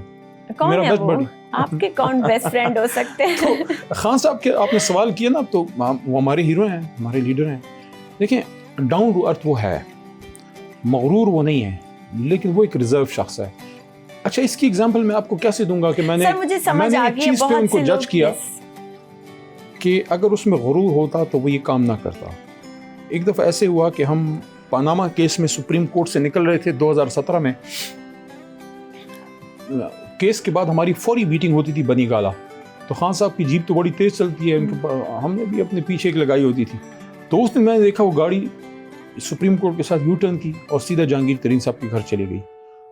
کون ہے وہ؟ آپ کے کون بیسٹ فرینڈ ہو سکتے ہیں؟ خان صاحب کے آپ نے سوال کیا نا, تو وہ ہمارے ہیرو ہیں, ہمارے لیڈر ہیں. دیکھیں ڈاؤن ٹو ارتھ وہ ہے, مغرور وہ نہیں ہے, لیکن وہ ایک ریزرو شخص ہے. اچھا اس کی اگزامپل میں آپ کو کیسے دوں گا کہ میں نے ایک چیز پہ ان کو جج کیا کہ اگر اس میں غرور ہوتا تو وہ یہ کام نہ کرتا. ایک دفعہ ایسے ہوا کہ ہم پاناما کیس میں سپریم کورٹ سے نکل رہے تھے 2017 میں. کیس کے بعد ہماری فوری میٹنگ ہوتی تھی بنی گالا. تو خان صاحب کی جیپ تو بڑی تیز چلتی ہے, ہم نے بھی اپنے پیچھے ایک لگائی ہوتی تھی. تو اس دن میں نے دیکھا وہ گاڑی سپریم کورٹ کے ساتھ یو ٹرن کی اور سیدھا جہانگیر ترین صاحب کے گھر چلی گئی.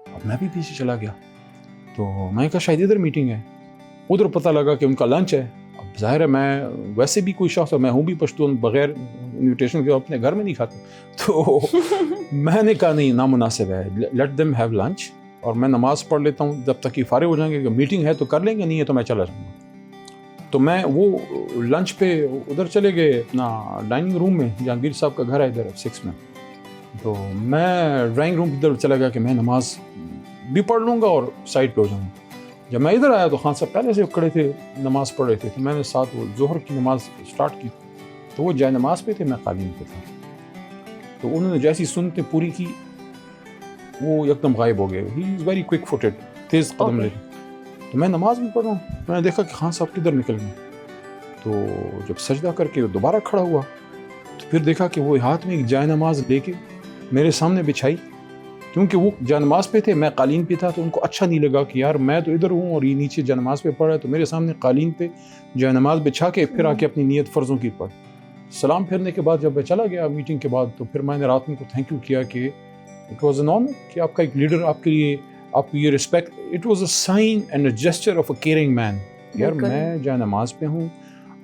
اب میں بھی پیچھے چلا گیا, تو میں کہا شاید ادھر میٹنگ ہے. ادھر پتہ لگا کہ ان کا لنچ ہے. اب ظاہر ہے میں ویسے بھی کوئی شخص, میں ہوں بھی پشتون, بغیر انویٹیشن کے اپنے گھر میں نہیں کھاتا. تو میں نے کہا نہیں, نامناسب ہے, لیٹ دیم ہیو لنچ, اور میں نماز پڑھ لیتا ہوں جب تک کہ فارغ ہو جائیں گے. میٹنگ ہے تو کر لیں گے, نہیں ہے تو میں چلا جاؤں گا. تو میں وہ لنچ پہ ادھر چلے گئے اپنا ڈائننگ روم میں, جہانگیر صاحب کا گھر ہے ادھر 6 میں. تو میں ڈرائنگ روم ادھر چلا گیا کہ میں نماز بھی پڑھ لوں گا اور سائڈ پہ ہو جاؤں گا. جب میں ادھر آیا تو خان صاحب پہلے سے کھڑے تھے, نماز پڑھ رہے تھے. تو میں نے ساتھ وہ ظہر کی نماز اسٹارٹ کی, تو وہ جائے نماز پہ تھے, میں قالین پہ تھا. تو انہوں نے جیسی سنتے پوری کی, وہ یکدم غائب ہو گئے. ہی از ویری کوئک فوٹڈ, تیز قدم لے. تو میں نماز بھی پڑھ رہا ہوں, میں نے دیکھا کہ خان صاحب کدھر نکل گئے. تو جب سجدہ کر کے دوبارہ کھڑا ہوا تو پھر دیکھا کہ وہ ہاتھ میں ایک جائے نماز لے کے میرے سامنے بچھائی. کیونکہ وہ جائے نماز پہ تھے, میں قالین پہ تھا, تو ان کو اچھا نہیں لگا کہ یار میں تو ادھر ہوں اور یہ نیچے جائے نماز پہ پڑھ رہا ہے, تو میرے سامنے قالین پہ جائے نماز بچھا کے پھر آ کے اپنی نیت فرضوں کی پڑھ. سلام پھرنے کے بعد جب میں چلا گیا میٹنگ کے بعد, تو پھر میں نے رات میں کو تھینک یو کیا کہ اٹ واز این آنر کہ آپ کا ایک لیڈر آپ کے لیے آپ کو یہ respect, it was a sign and a gesture of a caring man. یار میں جائے نماز پہ ہوں.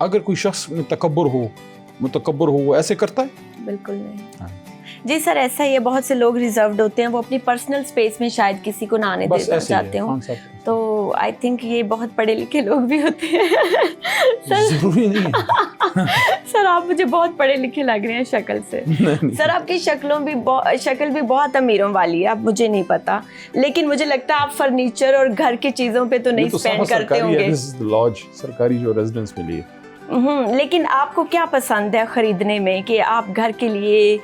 اگر کوئی شخص میں متکبر ہو وہ ایسے کرتا ہے؟ بالکل نہیں. جی سر, ایسا ہی ہے, بہت سے لوگ ریزروڈ ہوتے ہیں, وہ اپنی پرسنل اسپیس میں شاید کسی کو نہ آنے دینا چاہتے ہوں. تو آئی تھنک یہ بہت پڑھے لکھے لوگ بھی ہوتے ہیں. ضروری نہیں. سر آپ مجھے بہت پڑھے لکھے لگ رہے ہیں شکل سے. سر آپ کی شکل بھی بہت امیروں والی ہے, اب مجھے نہیں پتا, لیکن مجھے لگتا ہے آپ فرنیچر اور گھر کی چیزوں پہ تو نہیں اسپینڈ کرتے ہوں گے. لاج سرکاری جو ریزیڈنس میں لیے. لیکن آپ کو کیا پسند ہے خریدنے میں, کہ آپ گھر کے لیے,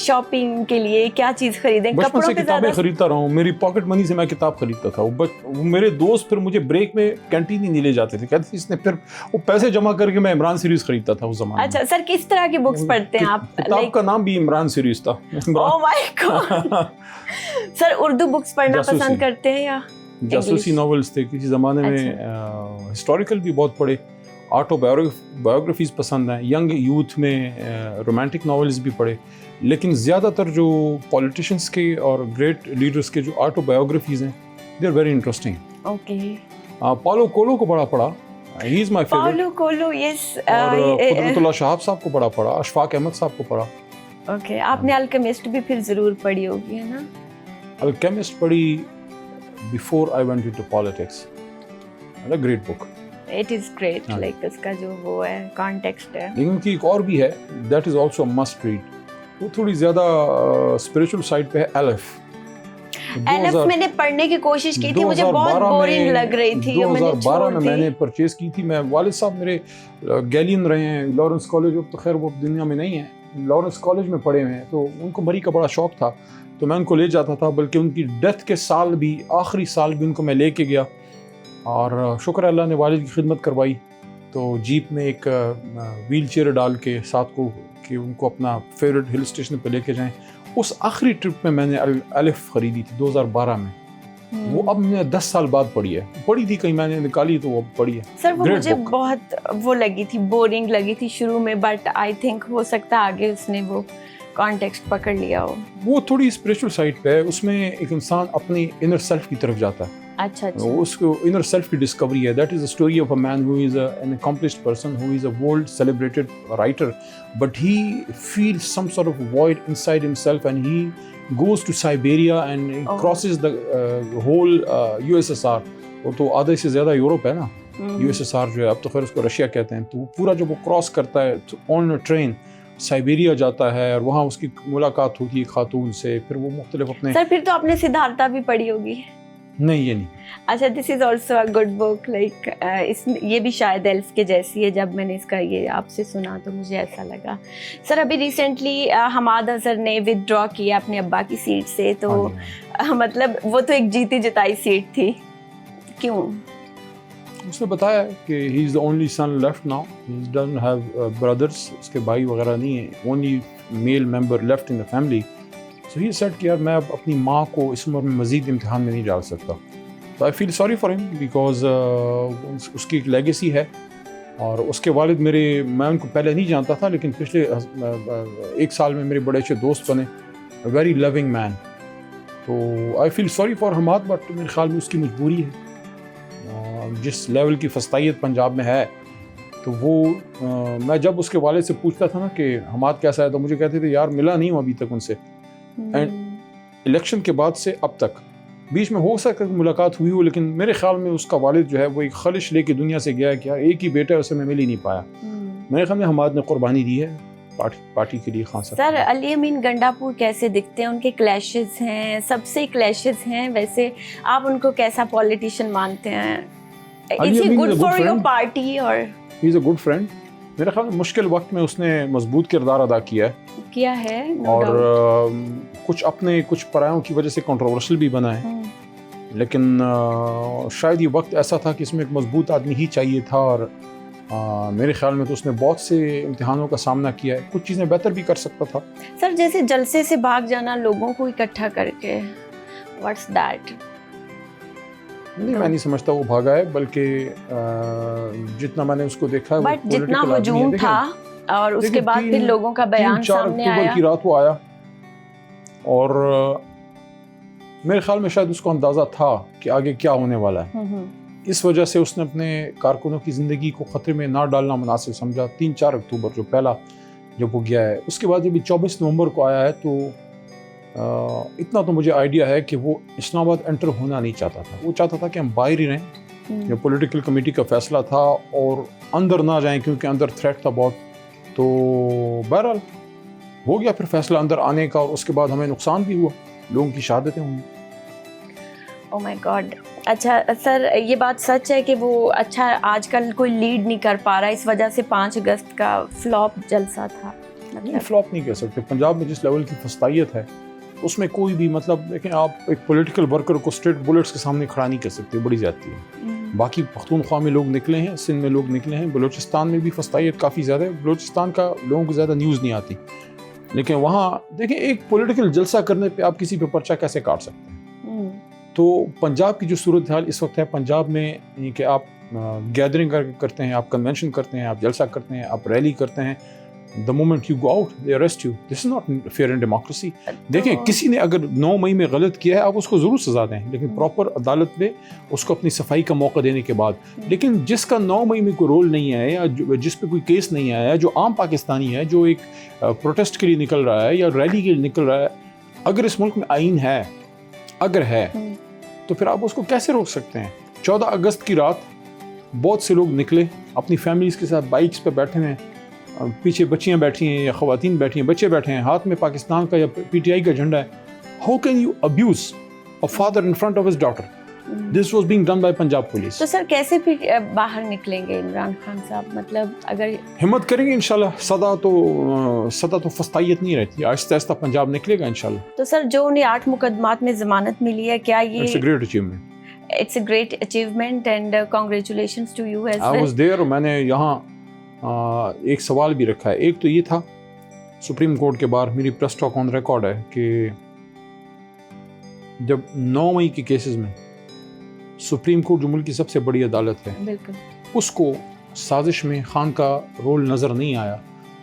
شاپنگ کے لیے کیا چیز خریدیں؟ بچپن سے کتابیں خریدتا رہا ہوں, میری پاکٹ منی سے میں کتاب خریدتا تھا. وہ میرے دوست پھر مجھے بریک میں کینٹین ہی نہیں لے جاتے تھے, کہتے تھے اس نے پھر وہ پیسے جمع کر کے میں عمران سیریز خریدتا تھا اس زمانے میں. اچھا سر, کس طرح کی بکس پڑھتے ہیں آپ؟ کتاب کا نام بھی عمران سیریز تھا. اوہ مائی گاڈ. سر اردو بکس پڑھنا پسند کرتے ہیں یا جاسوسی ناولز تھے کسی زمانے میں, ہسٹوریکل بھی بہت پڑھے, آٹو بایوگرافیز پسند ہیں, ینگ یوتھ میں رومانٹک ناولز بھی پڑھے, لیکن زیادہ تر جو پولیٹیشنس کے اور گریٹ لیڈرز کے جو آٹو بایوگرافیز ہیں they are very interesting. Okay. Paulo Coelho کو بڑا پڑھا, He is my favorite. Paulo Coelho, yes. اور قدرتullah شہاب صاحب کو بڑا پڑھا, اشفاق احمد صاحب کو پڑھا. اوکے, آپ نے الکیمسٹ بھی پھر ضرور پڑھی ہوگی ہے نا؟ الکیمسٹ پڑھی before I went into politics. A great book. It is great, like اس کا جو وہ ہے کانٹیکسٹ ہے. لیکن ان کی ایک اور بھی ہے, that is also a must read. وہ تھوڑی زیادہ اسپریچول سائڈ پہ ہے, الف. الف میں نے پڑھنے کی کوشش کی تھی, مجھے بہت بورنگ لگ رہی تھی. 2012 میں میں نے پرچیز کی تھی. میں والد صاحب میرے گیلین رہے ہیں لارنس کالج, اب تو خیر وہ دنیا میں نہیں ہے, لارنس کالج میں پڑھے ہوئے ہیں, تو ان کو مری کا بڑا شوق تھا, تو میں ان کو لے جاتا تھا. بلکہ ان کی ڈیتھ کے سال بھی, آخری سال بھی ان کو میں لے کے گیا, اور شکر اللہ نے والد کی خدمت کروائی. تو جیپ میں ایک ویل چیئر ڈال کے ساتھ کو کہ ان کو اپنا فیوریٹ ہل اسٹیشن پہ لے کے جائیں. اس آخری ٹرپ میں نے الف خریدی تھی 2012 میں. وہ اب میں 10 سال بعد پڑھی ہے, پڑھی تھی کہیں میں نے نکالی تو وہ پڑھی ہے. سر وہ مجھے بہت وہ لگی تھی, بورنگ لگی تھی شروع میں, بٹ آئی تھنک ہو سکتا ہے آگے اس نے وہ کانٹیکسٹ پکڑ لیا ہو. وہ تھوڑی اسپریچول سائڈ پہ ہے, اس میں ایک انسان اپنی انر سیلف کی طرف جاتا ہے. اچھا اس کو انر سیلف کی ڈسکوری ہے. That is a story of a man who is an accomplished person who is a world celebrated writer, but he feels some sort of void inside himself and he goes to Siberia and crosses the whole USSR. وہ تو آدھے سے زیادہ Europe ہے نا, USSR جو ہے, اب تو خیر اس کو رشیا کہتے ہیں. تو پورا جب وہ کراس کرتا ہے آن ٹرین سائبیریا جاتا ہے, اور وہاں اس کی ملاقات ہوتی ہے خاتون سے. پھر وہ مختلف اپنے. سر پھر تو آپ نے سدھارتھا بھی پڑھی ہوگی؟ نہیں, یہ نہیں. اچھا, this is also a good book. Like یہ بھی شاید ایلف کے جیسی ہے. جب میں نے اس کا یہ آپ سے سنا تو مجھے ایسا لگا. سر ابھی ریسنٹلی حماد اظہر نے ود ڈرا کیا اپنے ابا کی سیٹ سے, تو مطلب وہ تو ایک جیتی جتائی سیٹ تھی, کیوں؟ اس نے بتایا کہ he is the only son left now, he doesn't have brothers, اس کے بھائی وغیرہ نہیں ہیں, only male member left in the family. So he said کہ یار میں اب اپنی ماں کو اس عمر میں مزید امتحان میں نہیں ڈال سکتا. تو آئی فیل سوری فار ہم, بیکاز اس کی ایک لیگیسی ہے. اور اس کے والد میرے, میں ان کو پہلے نہیں جانتا تھا, لیکن پچھلے 1 سال میں میرے بڑے اچھے دوست بنے. Very loving man. تو I feel sorry for Hammad, but میرے خیال میں اس کی مجبوری ہے. جس لیول کی فستائیت پنجاب میں ہے, تو وہ میں جب اس کے والد سے پوچھتا تھا نا کہ حماد کیسا ہے, تو مجھے کہتے تھے یار ملا نہیں ہوں ابھی تک ان سے. اینڈ الیکشن کے بعد سے اب تک بیچ میں ہو سکتا ہے کہ ملاقات ہوئی ہو, لیکن میرے خیال میں اس کا والد جو ہے وہ ایک خلش لے کے دنیا سے گیا ہے کہ یار ایک ہی بیٹا ہے, اسے میں مل ہی نہیں پایا. میرے خیال میں حماد نے قربانی دی ہے پارٹی کے لیے. خان صاحب سر علی امین گنڈاپور کیسے دکھتے ہیں؟ ان کے کلیشز ہیں, سب سے کلیشز ہیں, ویسے آپ ان کو کیسا پولیٹیشین مانتے ہیں؟ Is he good for your party or? He is a good friend. میرے خیال میں مشکل وقت میں اس نے مضبوط کردار ادا کیا ہے, اور کچھ اپنے کچھ پرایوں کی وجہ سے کنٹروورشل بھی بنا ہے. لیکن شاید یہ وقت ایسا تھا کہ اس میں ایک مضبوط آدمی ہی چاہیے تھا, اور میرے خیال میں تو اس نے بہت سے امتحانوں کا سامنا کیا ہے. کچھ چیزیں بہتر بھی کر سکتا تھا. سر جیسے جلسے سے بھاگ جانا لوگوں کو اکٹھا کر کے, what's that? نہیں, میں نہیں سمجھتا وہ بھاگا ہے, بلکہ جتنا میں نے اس کو دیکھا ہے, بٹ جتنا ہجوم تھا اور اس کے بعد پھر لوگوں کا بیان سامنے آیا. 4 اکتوبر کی رات وہ آیا, اور میرے خیال میں شاید اس کو اندازہ تھا کہ آگے کیا ہونے والا ہے. اس وجہ سے اس نے اپنے کارکنوں کی زندگی کو خطرے میں نہ ڈالنا مناسب سمجھا. 3-4 اکتوبر جو پہلا جب وہ گیا ہے, اس کے بعد جب 24 نومبر کو آیا ہے, تو اتنا تو مجھے آئیڈیا ہے کہ وہ اسلام آباد انٹر ہونا نہیں چاہتا تھا. وہ چاہتا تھا کہ ہم باہر ہی رہیں. جو پولیٹیکل کمیٹی کا فیصلہ تھا, اور اندر نہ جائیں کیونکہ اندر تھریٹ تھا بہت. تو بہرحال ہو گیا پھر فیصلہ اندر آنے کا, اور اس کے بعد ہمیں نقصان بھی ہوا, لوگوں کی شہادتیں ہوئیں. او مائی گاڈ. اچھا سر, یہ بات سچ ہے کہ وہ اچھا آج کل کوئی لیڈ نہیں کر پا رہا, اس وجہ سے 5 اگست کا فلاپ جلسہ تھا؟ نہیں, فلاپ نہیں کہہ سکتے. پنجاب میں جس لیول کی فستائیت ہے اس میں کوئی بھی, مطلب دیکھیں آپ ایک پولیٹیکل ورکر کو اسٹریٹ بلٹس کے سامنے کھڑا نہیں کر سکتے, بڑی زیادتی ہے. باقی پختونخوا میں لوگ نکلے ہیں, سندھ میں لوگ نکلے ہیں, بلوچستان میں بھی فستائیت کافی زیادہ ہے. بلوچستان کا لوگوں کو زیادہ نیوز نہیں آتی, لیکن وہاں دیکھیں ایک پولیٹیکل جلسہ کرنے پہ آپ کسی پہ پرچہ کیسے کاٹ سکتے ہیں. تو پنجاب کی جو صورتحال اس وقت ہے پنجاب میں, کہ آپ گیدرنگ کرتے ہیں, آپ کنونشن کرتے ہیں, آپ جلسہ کرتے ہیں, آپ ریلی کرتے ہیں, The moment you go out, they arrest you. This is not fair in democracy. دیکھیں کسی نے اگر 9 مئی میں غلط کیا ہے آپ اس کو ضرور سزا دیں, لیکن پراپر عدالت میں اس کو اپنی صفائی کا موقع دینے کے بعد. لیکن جس کا 9 مئی میں کوئی رول نہیں ہے یا جس پہ کوئی کیس نہیں آیا, جو عام پاکستانی ہے, جو ایک پروٹیسٹ کے لیے نکل رہا ہے یا ریلی کے لیے نکل رہا ہے, اگر اس ملک میں آئین ہے, اگر ہے, تو پھر آپ اس کو کیسے روک سکتے ہیں؟ 14 اگست کی رات بہت سے لوگ نکلے اپنی فیملیز کے ساتھ, بائکس پہ بیٹھے ہوئے ہیں, پیچھے بچیاں بیٹھی ہیں یا خواتین بیٹھی ہیں, بچے بیٹھے ہیں, ہاتھ میں پاکستان کا یا پی ٹی آئی کا جھنڈا ہے. How can you abuse a father in front of his daughter? This was being done by Punjab police. تو سر کیسے پھر باہر نکلیں گے عمران خان صاحب؟ مطلب اگر ہمت کریں گے انشاءاللہ, سدا تو فستائیت نہیں رہتی, آہستہ آہستہ پنجاب نکلے گا انشاءاللہ. تو سر جو انہیں 8 مقدمات میں ضمانت ملی ہے, کیا یہ it's a great achievement? It's a great achievement and congratulations to you as well. I was there, اور میں نے یہاں ایک سوال بھی رکھا ہے. ایک تو یہ تھا سپریم کورٹ کے باہر, میری پریس ٹاک آن ریکارڈ ہے, کہ جب 9 مئی کے کیسز میں سپریم کورٹ جو ملک کی سب سے بڑی عدالت ہے, بالکل اس کو سازش میں خان کا رول نظر نہیں آیا,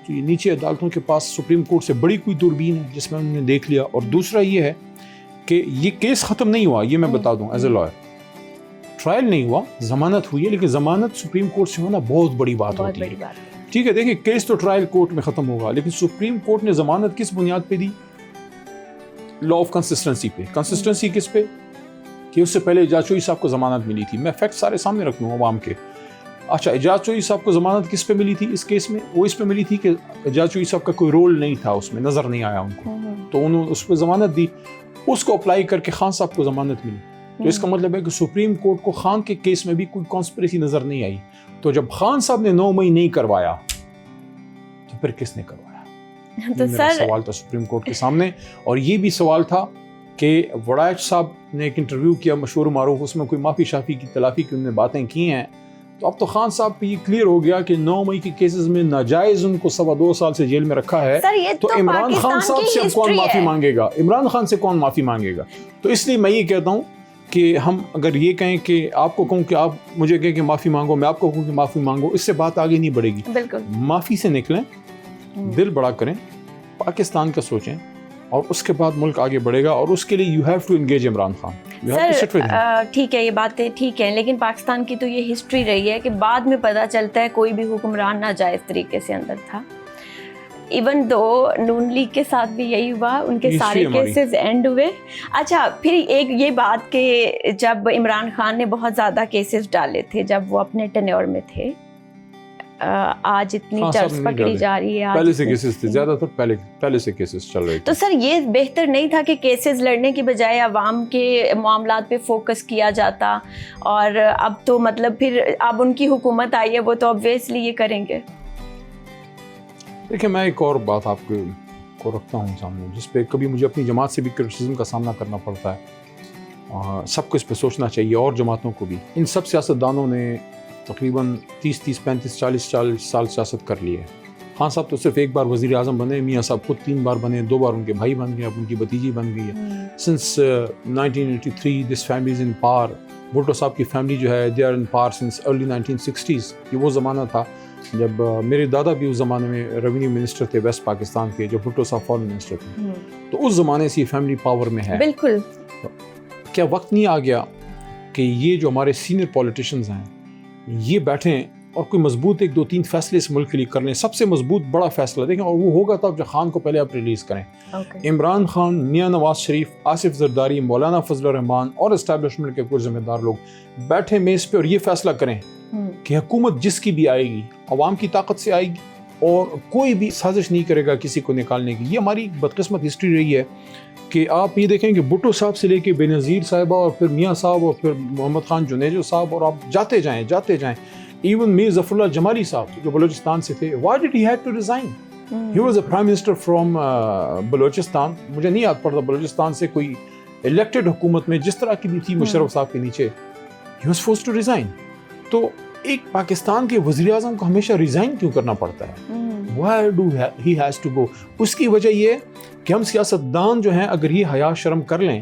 تو یہ نیچے عدالتوں کے پاس سپریم کورٹ سے بڑی کوئی دوربین ہے جس میں انہوں نے دیکھ لیا. اور دوسرا یہ ہے کہ یہ کیس ختم نہیں ہوا, یہ میں بتا دوں ایز اے لائر, ٹرائل نہیں ہوا, ضمانت ہوئی ہے, لیکن ضمانت سپریم کورٹ سے ہونا بہت بڑی بات ہوتی ہے. ٹھیک ہے, دیکھیں کیس تو ٹرائل کورٹ میں ختم ہوگا, لیکن سپریم کورٹ نے ضمانت کس بنیاد پہ دی؟ لا آف کنسسٹنسی پہ. کنسسٹنسی کس پہ؟ کہ اس سے پہلے اعجاز چوئی صاحب کو ضمانت ملی تھی. میں فیکٹ سارے سامنے رکھ لوں عوام کے. اچھا, اعجاز چوئی صاحب کو ضمانت کس پہ ملی تھی اس کیس میں؟ وہ اس پہ ملی تھی کہ اعجاز چوئی صاحب کا کوئی رول نہیں تھا اس میں, نظر نہیں آیا ان کو, تو انہوں نے اس پہ ضمانت دی. اس کو اپلائی کر کے خان صاحب کو ضمانت ملی. تو اس کا مطلب ہے کہ سپریم کورٹ کو خان کے کیس میں بھی کوئی کانسپریسی نظر نہیں آئی. تو جب خان صاحب نے 9 مئی نہیں کروایا تو پھر کس نے کروایا؟ تو میرا سوال تھا سپریم کورٹ کے سامنے. اور یہ بھی سوال تھا کہ وڑائچ صاحب نے ایک انٹرویو کیا مشہور و معروف, اس میں کوئی معافی شافی کی تلافی کی انہوں نے باتیں کی ہیں. تو اب تو خان صاحب پہ یہ کلیئر ہو گیا کہ 9 مئی کے کیسز میں ناجائز ان کو 2.25 سال سے جیل میں رکھا ہے. تو عمران خان صاحب سے کون معافی مانگے گا؟ عمران خان سے کون معافی مانگے گا؟ تو اس لیے میں یہ کہتا ہوں کہ ہم اگر یہ کہیں کہ آپ کو کہوں کہ آپ مجھے کہیں کہ معافی مانگو, میں آپ کو کہوں کہ معافی مانگو, اس سے بات آگے نہیں بڑھے گی. بالکل معافی سے نکلیں, دل بڑا کریں, پاکستان کا سوچیں, اور اس کے بعد ملک آگے بڑھے گا. اور اس کے لیے you have to engage Imran Khan. Sir ٹھیک ہے, یہ باتیں ٹھیک ہیں, لیکن پاکستان کی تو یہ ہسٹری رہی ہے کہ بعد میں پتہ چلتا ہے کوئی بھی حکمران ناجائز طریقے سے اندر تھا. ایون دو نون لیگ کے ساتھ بھی یہی ہوا, ان کے سارے کیسز اینڈ ہوئے. اچھا, پھر ایک یہ بات کہ جب عمران خان نے بہت زیادہ کیسز ڈالے تھے جب وہ اپنے ٹینیور میں تھے, آج اتنی چرچ پکڑی جا رہی ہے, پہلے سے کیسز تھے, زیادہ تر پہلے سے کیسز چل رہے تھے. تو سر یہ بہتر نہیں تھا کہ کیسز لڑنے کی بجائے عوام کے معاملات پہ فوکس کیا جاتا؟ اور اب تو مطلب پھر اب ان کی حکومت آئی ہے, وہ تو obviously یہ کریں گے. دیکھیں, میں ایک اور بات آپ کو رکھتا ہوں سامنے, جس پہ کبھی مجھے اپنی جماعت سے بھی کرٹیسزم کا سامنا کرنا پڑتا ہے. سب کو اس پہ سوچنا چاہیے, اور جماعتوں کو بھی. ان سب سیاستدانوں نے تقریباً 30, 35, 40 سال سیاست کر لی ہے. خان صاحب تو صرف ایک بار وزیر اعظم بنے, میاں صاحب خود 3 بار بنے, 2 بار ان کے بھائی بن گئے, اب ان کی بھتیجی بن گئی ہے. Since 1983 this family is in power. Bhutto Sahib کی فیملی جو ہے they are in power since early 1960s. یہ وہ زمانہ تھا جب میرے دادا بھی اس زمانے میں ریونیو منسٹر تھے ویسٹ پاکستان کے, جب بھٹو صاحب فارن منسٹر تھے. تو اس زمانے سے یہ فیملی پاور میں ہے. بالکل. کیا وقت نہیں آ گیا کہ یہ جو ہمارے سینئر پولیٹیشینز ہیں یہ بیٹھیں اور کوئی مضبوط 1, 2, 3 فیصلے اس ملک کے لیے کر لیں؟ سب سے مضبوط بڑا فیصلہ دیکھیں, اور وہ ہوگا تب جب خان کو پہلے آپ ریلیز کریں. عمران خان, میاں نواز شریف, آصف زرداری, مولانا فضل الرحمان اور اسٹیبلشمنٹ کے کچھ ذمہ دار لوگ بیٹھیں میز پہ اور یہ فیصلہ کریں کہ حکومت جس کی بھی آئے گی عوام کی طاقت سے آئے گی, اور کوئی بھی سازش نہیں کرے گا کسی کو نکالنے کی. یہ ہماری بدقسمت ہسٹری رہی ہے کہ آپ یہ دیکھیں کہ بھٹو صاحب سے لے کے بے نظیر صاحبہ اور پھر میاں صاحب اور پھر محمد خان جنیجو صاحب, اور آپ جاتے جائیں. ایون میر ظفر اللہ جمالی صاحب جو بلوچستان سے تھے, why did he have to resign? He was a prime minister from Balochistan. مجھے نہیں یاد پڑتا بلوچستان سے کوئی الیکٹڈ حکومت میں جس طرح کی بھی تھی مشرف صاحب کے نیچے, he was forced to resign. تو ایک پاکستان کے وزیر اعظم کو ہمیشہ ریزائن کیوں کرنا پڑتا ہے؟ Why do he has to go? اس کی وجہ یہ کہ ہم سیاستدان جو ہیں اگر یہ حیا شرم کر لیں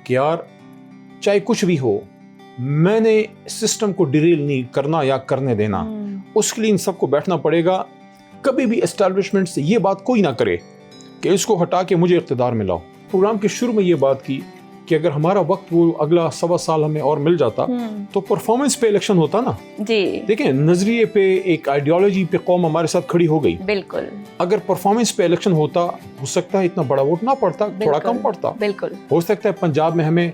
کہ یار چاہے کچھ بھی ہو میں نے سسٹم کو ڈیریل نہیں کرنا یا کرنے دینا, اس کے لیے ان سب کو بیٹھنا پڑے گا. کبھی بھی اسٹیبلشمنٹ سے یہ بات کوئی نہ کرے کہ اس کو ہٹا کے مجھے اقتدار میں لاؤ. پروگرام کے شروع میں یہ بات کی کہ اگر ہمارا وقت وہ اگلا 1.25 سال ہمیں اور مل جاتا تو پرفارمنس پہ الیکشن ہوتا نا. جی دیکھیں نظریے پہ ایک آئیڈیالوجی پہ قوم ہمارے ساتھ کھڑی ہو گئی. بالکل. اگر پرفارمنس پہ الیکشن ہوتا ہو سکتا ہے اتنا بڑا ووٹ نہ پڑتا, تھوڑا کم پڑتا. بالکل. ہو سکتا ہے پنجاب میں ہمیں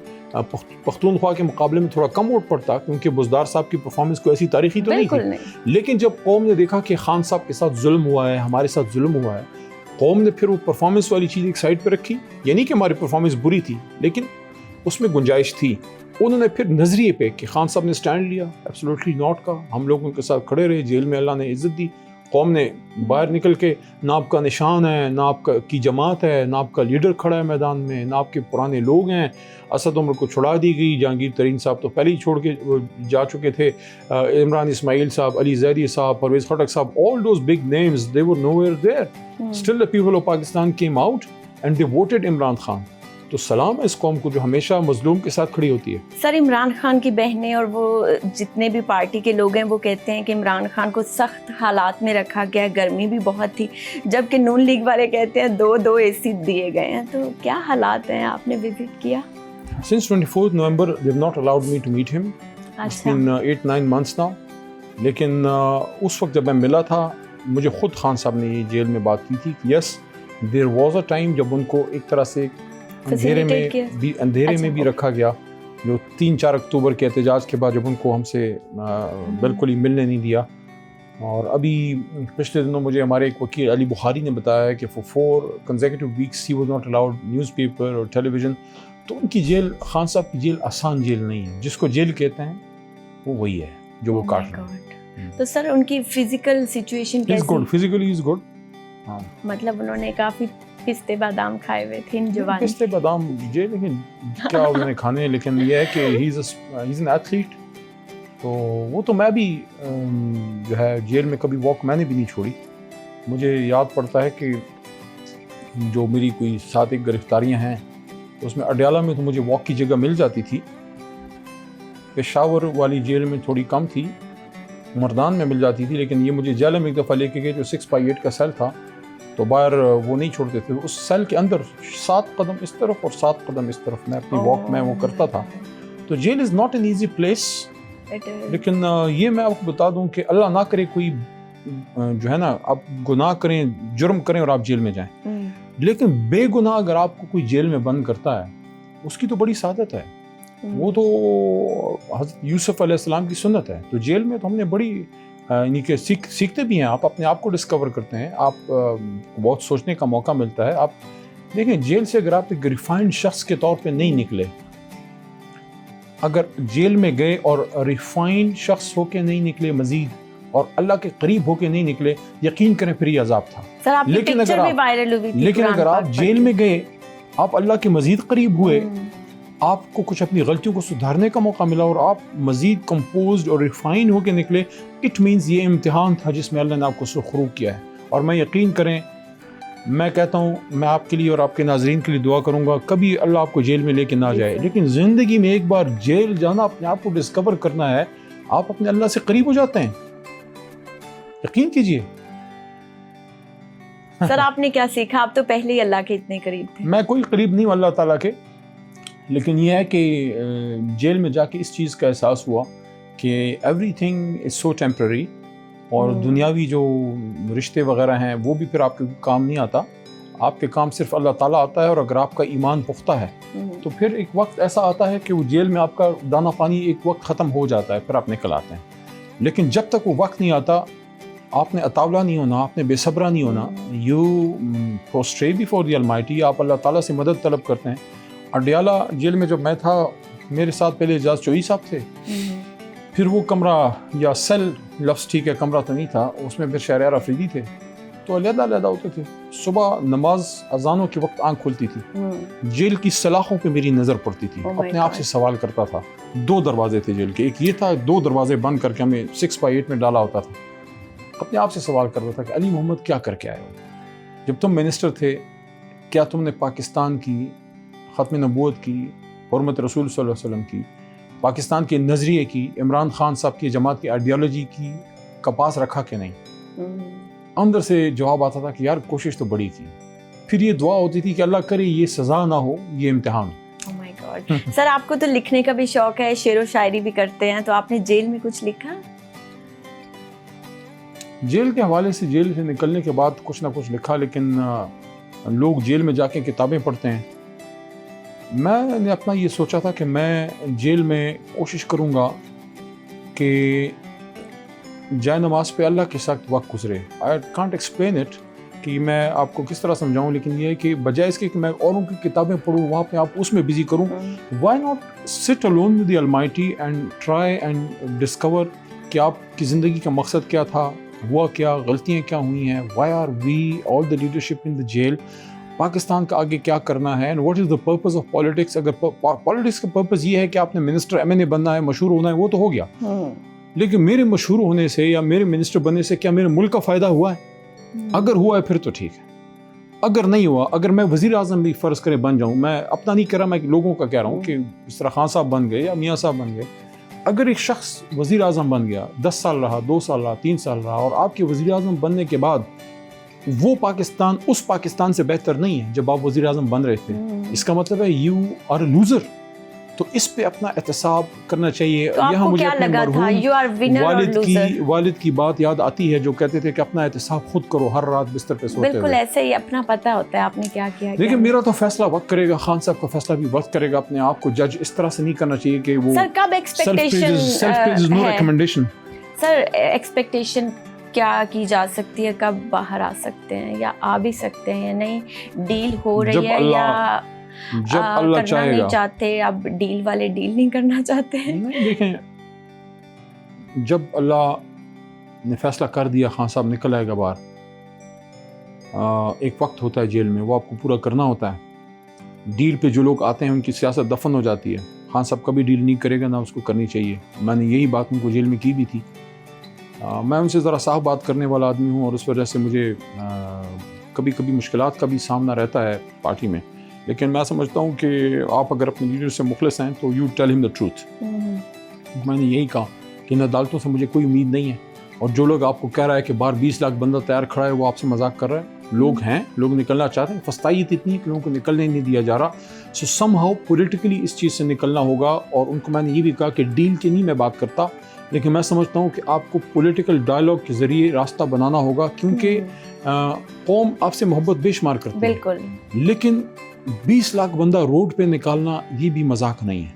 پختونخوا کے مقابلے میں تھوڑا کم ووٹ پڑتا کیونکہ بزدار صاحب کی پرفارمنس کوئی ایسی تاریخی تو نہیں تھی. لیکن جب قوم نے دیکھا کہ خان صاحب کے ساتھ ظلم ہوا ہے, ہمارے ساتھ ظلم ہوا ہے, قوم نے پھر وہ پرفارمنس والی چیز ایک سائڈ پہ رکھی. یعنی کہ ہماری پرفارمنس بری تھی لیکن اس میں گنجائش تھی. انہوں نے پھر نظریے پہ کہ خان صاحب نے سٹینڈ لیا ایبسولوٹلی ناٹ کا, ہم لوگوں کے ساتھ کھڑے رہے, جیل میں اللہ نے عزت دی, قوم نے باہر نکل کے نہ آپ کا نشان ہے, نہ آپ کی جماعت ہے, نہ آپ کا لیڈر کھڑا ہے میدان میں, نہ آپ کے پرانے لوگ ہیں. اسد عمر کو چھڑا دی گئی, جہانگیر ترین صاحب تو پہلے ہی چھوڑ کے جا چکے تھے, عمران اسماعیل صاحب, علی زیدی صاحب, پرویز خٹک صاحب, all those big names they were nowhere there. Still the people of Pakistan came out and they voted Imran Khan. تو سلام ہے اس قوم کو جو ہمیشہ مظلوم کے ساتھ کھڑی ہوتی ہے. سر عمران خان کی بہنیں اور وہ جتنے بھی پارٹی کے لوگ ہیں وہ کہتے ہیں کہ عمران خان کو سخت حالات میں رکھا گیا, گرمی بھی بہت تھی, جبکہ نون لیگ والے کہتے ہیں 2 AC دیے گئے ہیں. تو کیا حالات ہیں, آپ نے وزٹ کیا؟ Since 24th November they have not allowed me to meet him. It's been 8-9 months now. لیکن اس وقت جب میں ملا تھا مجھے خود خان صاحب نے یہ جیل میں بات کی تھی کہ yes there was a time جب ان کو ایک طرح سے اندھیرے میں بھی رکھا گیا, جو 3-4 اکتوبر کے احتجاج کے بعد جب ان کو ہم سے بالکل ہی ملنے نہیں دیا. اور ابھی پچھلے دنوں مجھے ہمارے ایک وکیل علی بخاری نے بتایا کہ for 4 consecutive weeks he was not allowed newspaper اور ٹیلی ویژن. تو ان کی جیل, خان صاحب کی جیل آسان جیل نہیں ہے, جس کو جیل کہتے ہیں وہ وہی ہے جو وہ کاٹ رہے ہیں. تو سر ان کی فزیکل سچویشن کیسی؟ Physically is good. مطلب انہوں نے کافی پستے بادام کھائے ہوئے تھے ان جوان. پستے بادام جی, لیکن کیا انہوں نے کھانے, لیکن یہ ہے کہ ہی از این ایتھلیٹ. تو وہ تو میں بھی جو ہے جیل میں کبھی واک میں نے بھی نہیں چھوڑی. مجھے یاد پڑتا ہے کہ جو میری کوئی 7 گرفتاریاں ہیں اس میں اڈیالہ میں تو مجھے واک کی جگہ مل جاتی تھی, پشاور والی جیل میں تھوڑی کم تھی, مردان میں مل جاتی تھی. لیکن یہ مجھے جیل میں ایک دفعہ لے کے گئے جو 6x8 کا سیل تھا, تو باہر وہ نہیں چھوڑتے تھے. اس سیل کے اندر 7 قدم اس طرف اور 7 قدم اس طرف میں اپنی واک میں وہ کرتا تھا. تو jail is not an easy place. لیکن یہ میں آپ کو بتا دوں کہ اللہ نہ کرے کوئی جو ہے نا آپ گناہ کریں, جرم کریں اور آپ جیل میں جائیں, لیکن بے گناہ اگر آپ کو کوئی جیل میں بند کرتا ہے اس کی تو بڑی سعادت ہے. وہ تو حضرت یوسف علیہ السلام کی سنت ہے. تو جیل میں تو ہم نے بڑی یعنی کہ سیکھتے بھی ہیں, آپ اپنے آپ کو ڈسکور کرتے ہیں, آپ بہت سوچنے کا موقع ملتا ہے. آپ دیکھیں جیل سے اگر آپ ایک ریفائنڈ شخص کے طور پہ نہیں نکلے, اگر جیل میں گئے اور ریفائنڈ شخص ہو کے نہیں نکلے مزید, اور اللہ کے قریب ہو کے نہیں نکلے, یقین کریں پھر یہ عذاب تھا. لیکن اگر آپ جیل میں گئے, آپ اللہ کے مزید قریب ہوئے, آپ کو کچھ اپنی غلطیوں کو سدھارنے کا موقع ملا اور آپ مزید کمپوزڈ اور ریفائن ہو کے نکلے, اٹ مینز یہ امتحان تھا جس میں اللہ نے آپ کو سرخرو کیا ہے. اور میں یقین کریں, میں کہتا ہوں میں آپ کے لیے اور آپ کے ناظرین کے لیے دعا کروں گا کبھی اللہ آپ کو جیل میں لے کے نہ جائے. لیکن زندگی میں ایک بار جیل جانا, اپنے آپ کو ڈسکور کرنا ہے, آپ اپنے اللہ سے قریب ہو جاتے ہیں, یقین کیجئے. سر آپ نے کیا سیکھا؟ آپ تو پہلے ہی اللہ کے اتنے قریب تھے. میں کوئی قریب نہیں ہوں اللہ تعالیٰ کے, لیکن یہ ہے کہ جیل میں جا کے اس چیز کا احساس ہوا کہ every thing is so temporary, اور دنیاوی جو رشتے وغیرہ ہیں وہ بھی پھر آپ کے کام نہیں آتا. آپ کے کام صرف اللہ تعالیٰ آتا ہے, اور اگر آپ کا ایمان پختہ ہے تو پھر ایک وقت ایسا آتا ہے کہ وہ جیل میں آپ کا دانہ پانی ایک وقت ختم ہو جاتا ہے, پھر آپ نکل آتے ہیں. لیکن جب تک وہ وقت نہیں آتا آپ نے اطاولہ نہیں ہونا, آپ نے بے صبرہ نہیں ہونا. You prostrate before the almighty, آپ اللہ تعالیٰ سے مدد طلب کرتے ہیں. اڈیالہ جیل میں جب میں تھا, میرے ساتھ پہلے اعجاز چوئی صاحب تھے, پھر وہ کمرہ یا سیل لفظ ٹھیک ہے, کمرہ تو نہیں تھا, اس میں پھر شہریار افریدی تھے, تو علیحدہ علیحدہ ہوتے تھے. صبح نماز اذانوں کے وقت آنکھ کھلتی تھی, جیل کی سلاخوں پہ میری نظر پڑتی تھی. اپنے آپ سے سوال کرتا تھا. 2 دروازے تھے جیل کے, ایک یہ تھا, 2 دروازے بند کر کے ہمیں 6x8 میں ڈالا ہوتا تھا. اپنے آپ سے سوال کرتا تھا کہ علی محمد کیا کر کے آئے ہو؟ جب تم منسٹر تھے کیا تم نے پاکستان کی, ختم نبوت کی, حرمت رسول صلی اللہ علیہ وسلم کی, پاکستان کے نظریے کی, عمران خان صاحب کی جماعت کی آئیڈیالوجی کی کپاس رکھا کہ نہیں؟ اندر سے جواب آتا تھا کہ یار کوشش تو بڑی کی. پھر یہ دعا ہوتی تھی کہ اللہ کرے یہ سزا نہ ہو, یہ امتحان. Oh my God. سر آپ کو تو لکھنے کا بھی شوق ہے, شعر و شاعری بھی کرتے ہیں, تو آپ نے جیل میں کچھ لکھا؟ جیل کے حوالے سے, جیل سے نکلنے کے بعد کچھ نہ کچھ لکھا, لیکن لوگ جیل میں جا کے کتابیں پڑھتے ہیں. میں نے اپنا یہ سوچا تھا کہ میں جیل میں کوشش کروں گا کہ جائے نماز پہ اللہ کے ساتھ وقت گزرے. آئی کانٹ ایکسپلین اٹ کہ میں آپ کو کس طرح سمجھاؤں, لیکن یہ ہے کہ بجائے اس کے کہ میں اوروں کی کتابیں پڑھوں, وہاں پہ آپ اس میں بزی کروں. وائی ناٹ سٹ alone with the Almighty and try and discover کہ آپ کی زندگی کا مقصد کیا تھا, ہوا کیا, غلطیاں کیا ہوئی ہیں, why are we all the leadership in the jail, Pakistan کا آگے کیا کرنا ہے, and what is the purpose of politics. اگر پالیٹکس کا پرپز یہ ہے کہ آپ نے منسٹر MNA بننا ہے, مشہور ہونا ہے, وہ تو ہو گیا, لیکن میرے مشہور ہونے سے یا میرے منسٹر بننے سے کیا میرے ملک کا فائدہ ہوا ہے؟ اگر ہوا ہے پھر تو ٹھیک ہے, اگر نہیں ہوا, اگر میں وزیر اعظم بھی فرض کرے بن جاؤں, میں اپنا نہیں کہہ رہا, میں لوگوں کا کہہ رہا ہوں کہ اس طرح خان صاحب بن گئے یا میاں صاحب بن گئے, اگر ایک شخص وزیر اعظم بن گیا, 10 سال رہا, 2 سال رہا, 3 سال رہا, اور آپ کے وزیر اعظم بننے کے بعد وہ پاکستان اس پاکستان سے بہتر نہیں ہے جب آپ وزیر اعظم بن رہے تھے, اس کا مطلب ہے یو آر اے لوزر. تو اس پہ اپنا احتساب کرنا چاہیے. یہاں مجھے اپنے مرحوم والد کی بات یاد آتی ہے جو کہتے تھے کہ اپنا احتساب خود کرو ہر رات بستر پہ سوتے ہوئے. بالکل ایسے ہی اپنا پتہ ہوتا ہے آپ نے کیا کیا. لیکن میرا تو فیصلہ وقت کرے گا, خان صاحب کا فیصلہ بھی وقت کرے گا. اپنے آپ کو جج اس طرح سے نہیں کرنا چاہیے کہ وہ سر کب ایکسپیکٹیشن سر ایکسپیکٹیشن کیا کی جا سکتی ہے, کب باہر آ سکتے ہیں یا آ بھی سکتے ہیں یا نہیں, ڈیل ہو رہی ہے یا جب اللہ چاہے گا. نہیں چاہتے اب ڈیل والے ڈیل نہیں کرنا چاہتے ہیں. نہیں دیکھیں, جب اللہ نے فیصلہ کر دیا خان صاحب نکل آئے گا باہر, ایک وقت ہوتا ہے جیل میں, وہ آپ کو پورا کرنا ہوتا ہے. ڈیل پہ جو لوگ آتے ہیں ان کی سیاست دفن ہو جاتی ہے. خان صاحب کبھی ڈیل نہیں کرے گا, نہ اس کو کرنی چاہیے. میں نے یہی بات ان کو جیل میں کی بھی تھی. میں ان سے ذرا صاف بات کرنے والا آدمی ہوں, اور اس وجہ سے مجھے کبھی کبھی مشکلات کا بھی سامنا رہتا ہے پارٹی میں. لیکن میں سمجھتا ہوں کہ آپ اگر اپنے لیڈر سے مخلص ہیں تو یو ٹیل ہم دا ٹروتھ. میں نے یہی کہا کہ ان عدالتوں سے مجھے کوئی امید نہیں ہے, اور جو لوگ آپ کو کہہ رہا ہے کہ باہر 20 لاکھ بندہ تیار کھڑا ہے, وہ آپ سے مذاق کر رہا ہے. لوگ ہیں, لوگ نکلنا چاہتے ہیں, فستائیت اتنی ہے کہ لوگوں کو نکلنے نہیں دیا جا رہا. سو سم ہاؤ پولیٹیکلی اس چیز سے نکلنا ہوگا. اور ان کو میں نے یہ بھی کہا کہ ڈیل کی نہیں میں بات کرتا, لیکن میں سمجھتا ہوں کہ آپ کو پولیٹیکل ڈائلاگ کے ذریعے راستہ بنانا ہوگا, کیونکہ قوم آپ سے محبت بے شمار کرتی ہے. بالکل. لیکن 20 لاکھ بندہ روڈ پہ نکالنا یہ بھی مذاق نہیں ہے.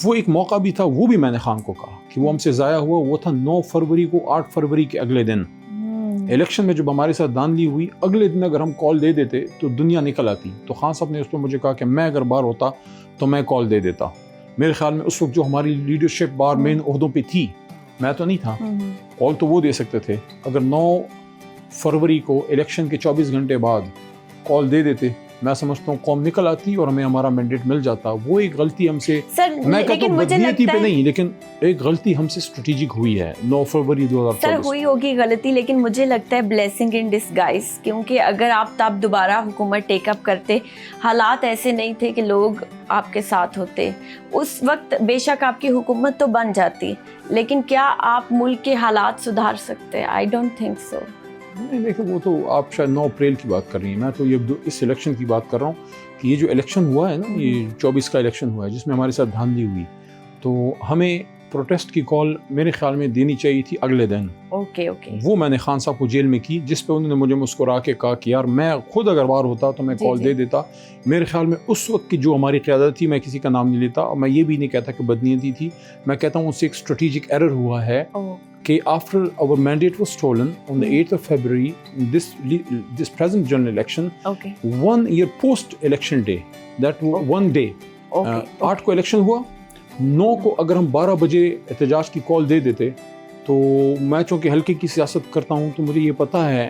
وہ ایک موقع بھی تھا, وہ بھی میں نے خان کو کہا کہ وہ ہم سے ضائع ہوا. وہ تھا 9 فروری کو, 8 فروری کے اگلے دن الیکشن میں جب ہمارے ساتھ دھاندلی ہوئی, اگلے دن اگر ہم کال دے دیتے تو دنیا نکل آتی. تو خان صاحب نے اس پہ مجھے کہا کہ میں اگر باہر ہوتا تو میں کال دے دیتا. میرے خیال میں اس وقت جو ہماری لیڈرشپ باہر مین عہدوں پہ تھی, میں تو نہیں تھا, کال تو وہ دے سکتے تھے. اگر 9 فروری کو الیکشن کے 24 گھنٹے بعد کال دے دیتے, میں سمجھتا ہوں قوم نکل آتی اور ہمیں ہمارا مینڈیٹ مل جاتا. وہ ایک غلطی ہم سے, میں کہتا ہوں بدنیتی پہ نہیں, لیکن ایک غلطی ہم سے اسٹریٹجک ہوئی ہے 9 فروری 2024. سر ہوئی ہوگی غلطی, لیکن مجھے لگتا ہے بلیسنگ ان ڈسگائز, کیونکہ اگر آپ تب دوبارہ حکومت ٹیک اپ کرتے, حالات ایسے نہیں تھے کہ لوگ آپ کے ساتھ ہوتے اس وقت. بے شک آپ کی حکومت تو بن جاتی, لیکن کیا آپ ملک کے حالات سدھار سکتے؟ I don't think so. نہیں دیکھیں, وہ تو آپ شاید 9 اپریل کی بات کر رہی ہیں, میں تو یہ اس الیکشن کی بات کر رہا ہوں کہ یہ جو الیکشن ہوا ہے نا, یہ 24 کا الیکشن ہوا ہے جس میں ہمارے ساتھ دھاندلی ہوئی, تو ہمیں پروٹیسٹ کی کال میرے خیال میں دینی چاہیے تھی اگلے دن. اوکے. وہ میں نے خان صاحب کو جیل میں کی, جس پہ انہوں نے مجھے مسکرا کے کہا کہ یار میں خود اگر باہر ہوتا تو میں کال دے دیتا. میرے خیال میں اس وقت کی جو ہماری قیادت تھی, میں کسی کا نام نہیں لیتا, اور میں یہ بھی نہیں کہتا کہ بدنیتی تھی, میں کہتا ہوں اس سے ایک اسٹریٹجک ایرر ہوا ہے کہ after our mandate was stolen on the 8th of February, this present general election, 1 year post election day, that one day, 8 کو الیکشن ہوا, 9 کو اگر ہم 12 بجے احتجاج کی کال دے دیتے, تو میں چونکہ ہلکے کی سیاست کرتا ہوں تو مجھے یہ پتہ ہے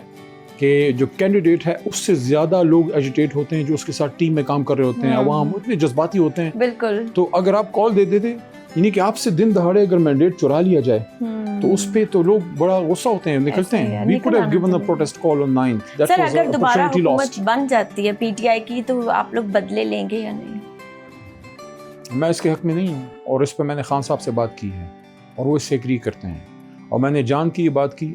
کہ جو کینڈیڈیٹ ہے اس سے زیادہ لوگ ایجیٹیٹ ہوتے ہیں جو اس کے ساتھ ٹیم میں کام کر رہے ہوتے ہیں, عوام اتنے جذباتی ہوتے ہیں. بالکل. تو اگر آپ کال دے دیتے, یعنی کہ آپ سے دن دہاڑے اگر مینڈیٹ چرا لیا جائے, تو اس پہ تو لوگ بڑا غصہ ہوتے ہیں, نکلتے ہیں. We could have given a protest call on 9th. That was an opportunity lost. سر اگر دوبارہ حکومت بن جاتی ہے PTI کی, تو آپ لوگ بدلے لیں گے یا نہیں؟ میں اس کے حق میں نہیں ہوں, اور اس پہ میں نے خان صاحب سے بات کی ہے اور وہ اس سے ایگری کرتے ہیں, اور میں نے جان کی یہ بات کی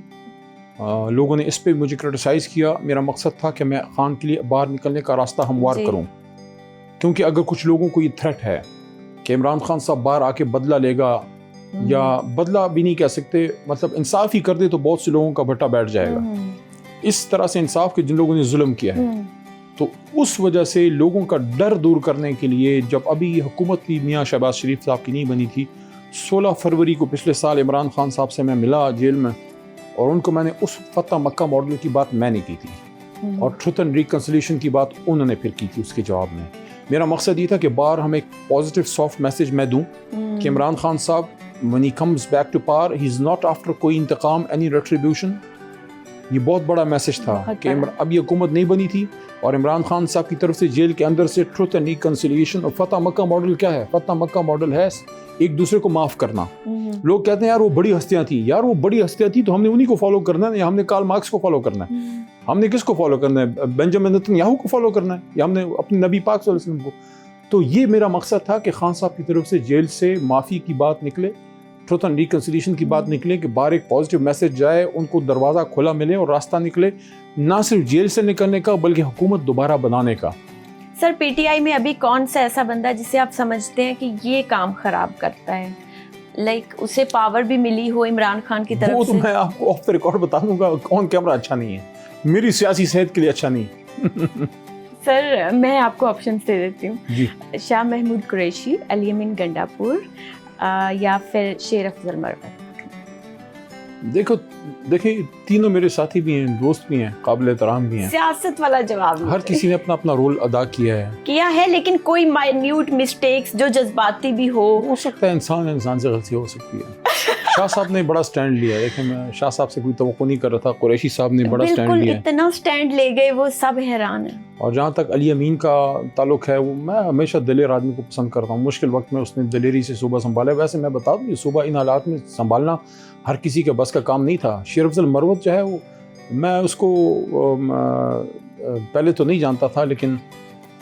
لوگوں نے اس پہ مجھے کرٹیسائز کیا. میرا مقصد تھا کہ میں خان کے لیے باہر نکلنے کا راستہ ہموار کروں, کیونکہ اگر کچھ لوگوں کو یہ تھریٹ ہے کہ عمران خان صاحب باہر آ کے بدلہ لے گا, یا بدلہ بھی نہیں کہہ سکتے, مطلب انصاف ہی کر دے تو بہت سے لوگوں کا بھٹا بیٹھ جائے گا, اس طرح سے انصاف کے جن لوگوں نے ظلم کیا ہے. تو اس وجہ سے لوگوں کا ڈر دور کرنے کے لیے, جب ابھی حکومت بھی میاں شہباز شریف صاحب کی نہیں بنی تھی, 16 فروری کو پچھلے سال عمران خان صاحب سے میں ملا جیل میں, اور ان کو میں نے اس فتح مکہ ماڈل کی بات میں نے کی تھی, اور ٹروتھ اینڈ ریکنسیلیشن کی بات انہوں نے پھر کی تھی اس کے جواب میں. میرا مقصد یہ تھا کہ باہر ہم ایک پازیٹیو سافٹ میسیج میں دوں کہ عمران خان صاحب when he comes back to power he is not after کوئی انتقام, any retribution. یہ بہت بڑا میسیج تھا کہ اب یہ حکومت نہیں بنی تھی, اور عمران خان صاحب کی طرف سے جیل کے اندر سے ٹروتھ اینڈ ریکنسیلیشن. اور فتح مکہ ماڈل کیا ہے؟ فتح مکہ ماڈل ہے ایک دوسرے کو معاف کرنا. لوگ کہتے ہیں یار وہ بڑی ہستیاں تھیں, یار وہ بڑی ہستیاں تھیں تو ہم نے انہی کو فالو کرنا ہے, یا ہم نے کارل مارکس کو فالو کرنا ہے, ہم نے کس کو فالو کرنا ہے؟ بنجامن نیتنیاہو کو فالو کرنا ہے, یا ہم نے اپنے نبی پاک صلی اللہ علیہ وسلم کو؟ تو یہ میرا مقصد تھا کہ خان صاحب کی طرف سے جیل سے معافی کی بات نکلے, ٹروتھ اینڈ ریکنسیلیشن کی بات نکلے, کہ باہر ایک پازیٹیو میسیج جائے, ان کو دروازہ کھلا ملے اور راستہ نکلے, نہ صرف جیل سے نکلنے کا بلکہ حکومت دوبارہ بنانے کا. سر پی ٹی آئی میں ابھی کون سا ایسا بندہ جسے آپ سمجھتے ہیں کہ یہ کام خراب کرتا ہے, لائک اسے پاور بھی ملی ہو عمران خان کی طرف سے؟ وہ تو میں آپ کو آف دا ریکارڈ بتا دوں گا کون کیمرہ اچھا نہیں ہے, میری سیاسی صحت کے لیے اچھا نہیں. سر میں آپ کو آپشنز دے دیتی ہوں جی. شاہ محمود قریشی, علی امین گنڈا پور, یا پھر شیر افضل مروت. دیکھیں تینوں میرے ساتھی بھی ہیں, دوست بھی ہیں, قابل احترام بھی ہیں. سیاست والا جواب ہر کسی نے اپنا اپنا رول ادا کیا ہے, لیکن کوئی مائنیوٹ مسٹیکس جو جذباتی بھی ہو سکتا ہے. انسان سے غلطی ہو سکتی ہے. شاہ صاحب نے بڑا سٹینڈ لیا, دیکھیں میں شاہ صاحب سے کوئی توقع نہیں کر رہا تھا, قریشی صاحب نے بڑا سٹینڈ لیا, اتنا سٹینڈ لے گئے, وہ سب حیران ہیں. اور جہاں تک علی امین کا تعلق ہے, وہ میں ہمیشہ دلیر آدمی کو پسند کرتا ہوں. مشکل وقت میں اس نے دلیری سے صوبہ سنبھالا. ویسے میں بتا دوں یہ صوبہ ان حالات میں سنبھالنا ہر کسی کے بس کا کام نہیں تھا. شیر افضل مروت جو ہے وہ میں اس کو پہلے تو نہیں جانتا تھا, لیکن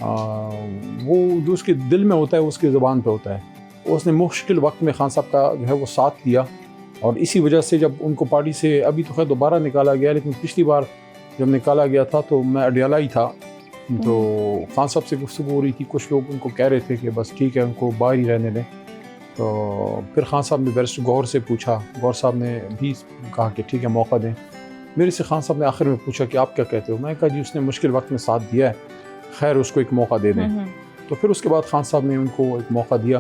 وہ جو اس کے دل میں ہوتا ہے وہ اس کی زبان پہ ہوتا ہے. اس نے مشکل وقت میں خان صاحب کا جو ہے وہ ساتھ دیا, اور اسی وجہ سے جب ان کو پارٹی سے, ابھی تو خیر دوبارہ نکالا گیا, لیکن پچھلی بار جب نکالا گیا تھا تو میں اڈیالہ ہی تھا, تو خان صاحب سے گفتگو ہو رہی تھی. کچھ لوگ ان کو کہہ رہے تھے کہ بس ٹھیک ہے ان کو باہر ہی رہنے دیں. تو پھر خان صاحب نے بیرسٹر گوہر سے پوچھا, گوہر صاحب نے بھی کہا کہ ٹھیک ہے موقع دیں. میرے سے خان صاحب نے آخر میں پوچھا کہ آپ کیا کہتے ہو؟ میں نے کہا جی اس نے مشکل وقت میں ساتھ دیا ہے, خیر اس کو ایک موقع دے دیں. تو پھر اس کے بعد خان صاحب نے ان کو ایک موقع دیا.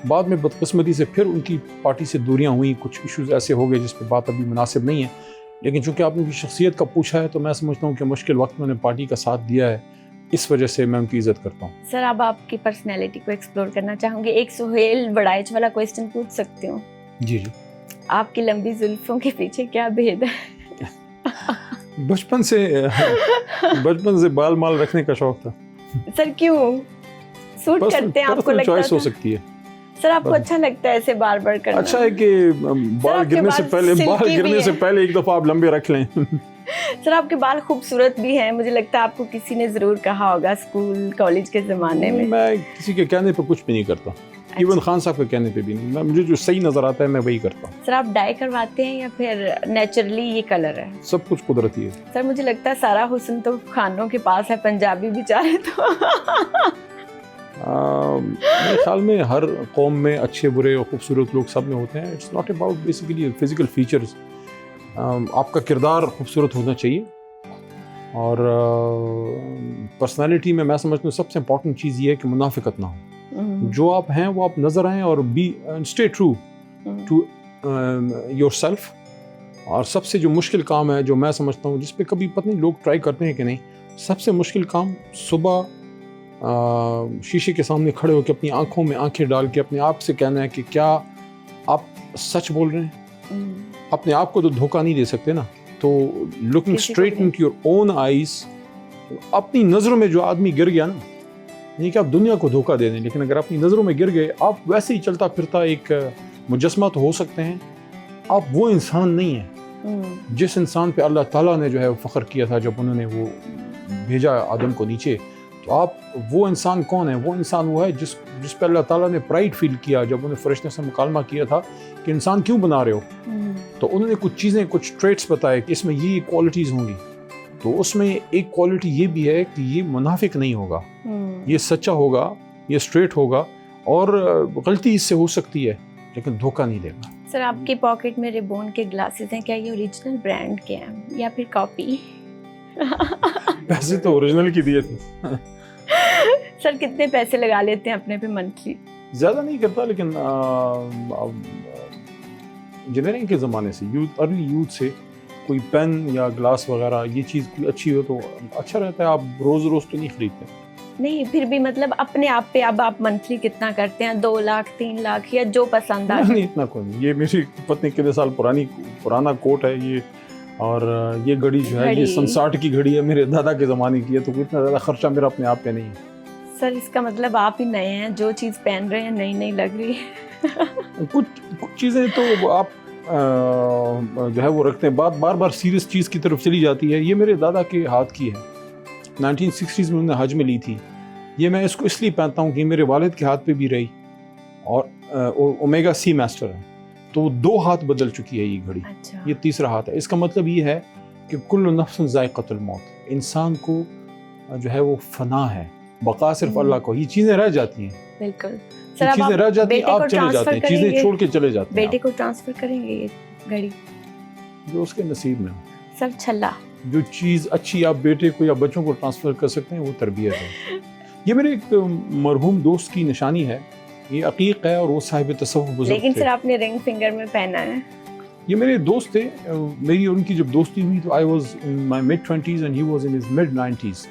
بعد میں بدقسمتی سے پھر ان کی پارٹی سے دوریاں ہوئیں, کچھ ایشوز ایسے ہو گئے جس پہ بات ابھی مناسب نہیں ہے, لیکن چونکہ آپ نے ان کی شخصیت کا پوچھا ہے تو میں سمجھتا ہوں کہ مشکل وقت میں نے پارٹی کا ساتھ دیا ہے, اس وجہ سے میں ان کی عزت کرتا ہوں. سر اب آپ کی پرسنالٹی کو ایکسپلور کرنا چاہوں گے. ایک سہیل وڑائچ والا کویسچن پوچھ سکتی ہوں؟ جی. آپ کی لمبی زلفوں کے پیچھے کیا بھید ہے؟ بچپن سے بال مال رکھنے کا شوق تھا. سر کیوں سوٹ کرتے ہیں آپ کو؟ لگتا چوائس ہو سکتی ہے. سر آپ کو اچھا لگتا ہے ایسے بار بار کرنا؟ اچھا ہے کہ بال گرنے سے پہلے ایک دفعہ آپ لمبے رکھ لیں. سر آپ کے بال خوبصورت بھی ہیں, مجھے لگتا ہے آپ کو کسی نے ضرور کہا ہوگا اسکول کالج کے زمانے میں. میں کسی کے کہنے پہ کچھ بھی نہیں کرتا, ایون خان صاحب کے کہنے پہ بھی نہیں. مجھے جو صحیح نظر آتا ہے میں وہی کرتا ہوں. سر آپ ڈائی کرواتے ہیں یا پھر نیچرلی یہ کلر ہے؟ سب کچھ قدرتی ہے. سر مجھے لگتا ہے سارا حسن تو خانوں کے پاس ہے, پنجابی بیچارے تو. میرے خیال میں ہر قوم میں اچھے برے اور خوبصورت لوگ سب میں ہوتے ہیں. It's not about basically physical features. آپ کا کردار خوبصورت ہونا چاہیے, اور پرسنالٹی میں سمجھتا ہوں سب سے امپورٹنٹ چیز یہ ہے کہ منافقت نہ ہو. جو آپ ہیں وہ آپ نظر آئیں, اور be stay true to yourself. اور سب سے جو مشکل کام ہے جو میں سمجھتا ہوں, جس پہ کبھی پتہ نہیں لوگ ٹرائی کرتے ہیں کہ نہیں, سب سے مشکل کام صبح شیشے کے سامنے کھڑے ہو کے اپنی آنکھوں میں آنکھیں ڈال کے اپنے آپ سے کہنا ہے کہ کیا آپ سچ بول رہے ہیں. اپنے آپ کو تو دھوکہ نہیں دے سکتے نا. تو looking straight into your own eyes, اپنی نظروں میں جو آدمی گر گیا نا, نہیں کہ آپ دنیا کو دھوکہ دے دیں, لیکن اگر اپنی نظروں میں گر گئے, آپ ویسے ہی چلتا پھرتا ایک مجسمہ تو ہو سکتے ہیں, آپ وہ انسان نہیں ہیں جس انسان پہ اللہ تعالیٰ نے جو ہے فخر کیا تھا جب انہوں نے وہ بھیجا آدم کو نیچے. تو آپ وہ انسان کون ہے؟ وہ انسان وہ ہے جس پہ اللہ تعالیٰ نے پرائڈ فیل کیا جب انہیں فرشتے سے مکالمہ کیا تھا کہ انسان کیوں بنا رہے ہو. تو انہوں نے کچھ چیزیں کچھ ٹریٹس بتائے کہ اس میں یہ کوالٹیز ہوں گی. تو اس میں ایک کوالٹی یہ بھی ہے کہ یہ منافق نہیں ہوگا, یہ سچا ہوگا, یہ اسٹریٹ ہوگا, اور غلطی اس سے ہو سکتی ہے لیکن دھوکہ نہیں دے گا. سر آپ کے پاکٹ میں ریبون کے گلاسز ہیں, کیا یہ اوریجنل برانڈ کے ہیں یا پھر کاپی؟ پیسے تو اوریجنل کی دیے تھے. سر کتنے پیسے لگا لیتے ہیں اپنے پہ منتھلی؟ زیادہ نہیں کرتا, لیکن انجینئرنگ کے زمانے سے ارلی یوتھ سے کوئی پین یا گلاس وغیرہ یہ چیز کوئی اچھی ہو تو اچھا رہتا ہے. آپ روز روز تو نہیں خریدتے. نہیں پھر بھی مطلب اپنے آپ پہ اب آپ منتھلی کتنا کرتے ہیں؟ 2 لاکھ 3 لاکھ یا جو پسند آ؟ نہیں اتنا کوئی نہیں. یہ میری پتنی کتنے سال پرانا کوٹ ہے یہ, اور یہ گھڑی جو ہے یہ 60 کی گھڑی ہے, میرے دادا کے زمانے کی ہے, تو اتنا زیادہ خرچہ میرا اپنے آپ پہ نہیں ہے. سر اس کا مطلب آپ ہی نئے ہیں, جو چیز پہن رہے ہیں نئی نئی لگ رہی ہے. کچھ چیزیں تو آپ جو ہے وہ رکھتے ہیں, بار بار سیریس چیز کی طرف چلی جاتی ہے. یہ میرے دادا کے ہاتھ کی ہے, 1960s میں انہوں نے حج میں لی تھی. یہ میں اس کو اس لیے پہنتا ہوں کہ میرے والد کے ہاتھ پہ بھی رہی, اور اومیگا سی ماسٹر ہے, تو 2 ہاتھ بدل چکی ہے یہ گھڑی. یہ تیسرا ہاتھ ہے. اس کا مطلب یہ ہے کہ کل نفس ذائقۃ الموت, انسان کو جو ہے وہ فنا ہے, بقا صرف اللہ کو. یہ چیزیں رہ جاتی ہیں. بالکل سر, چیزیں رہ جاتی ہیں, آپ چلے جاتے ہیں, چیزیں چھوڑ کے چلے جاتے ہیں. بیٹے کو ٹرانسفر کریں گے یہ گھڑی؟ جو اس کے نصیب میں ہو. سر چھلا جو چیز اچھی آپ بیٹے کو یا بچوں کو ٹرانسفر کر سکتے ہیں وہ تربیت ہے. یہ میرے ایک مرحوم دوست کی نشانی ہے, یہ عقیق ہے, اور وہ صاحب تصوف بزرگ تھے. لیکن سر آپ نے رنگ فنگر میں پہنا ہے. یہ میرے دوست تھے, میری ان کی جب دوستی ہوئی تو I was in my mid-20s and he was in his mid-90s.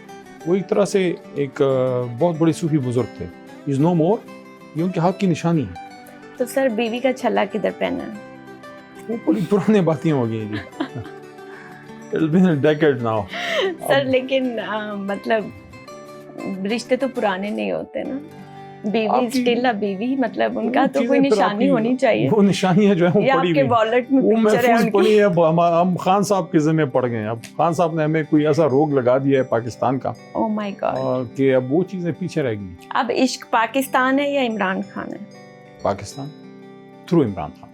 وہ ایک طرح سے ایک بہت بڑے صوفی بزرگ تھے. He is no more. یہ ان کے ہاتھ کی نشانی ہے. تو سر بیوی کا چھلا کدھر پہنا ہے؟ وہ بڑی پرانے باتیں ہو گئی ہیں جی. It's been a decade now. سر لیکن مطلب رشتے تو پرانے نہیں ہوتے نا. بیوی اسٹل بیوی, مطلب ان کا تو کوئی نشانی ہونی چاہیے. وہ نشانی ہے جو ہے وہ آپ کے والٹ میں پکچر ہے ان کی. اب ہم خان صاحب کے ذمہ پڑ گئے ہیں. اب خان صاحب نے ہمیں کوئی ایسا روگ لگا دیا ہے پاکستان کا, او مائی گاڈ, کہ اب وہ چیزیں پیچھے رہ گئی. اب عشق پاکستان ہے یا عمران خان ہے؟ پاکستان تھرو عمران خان.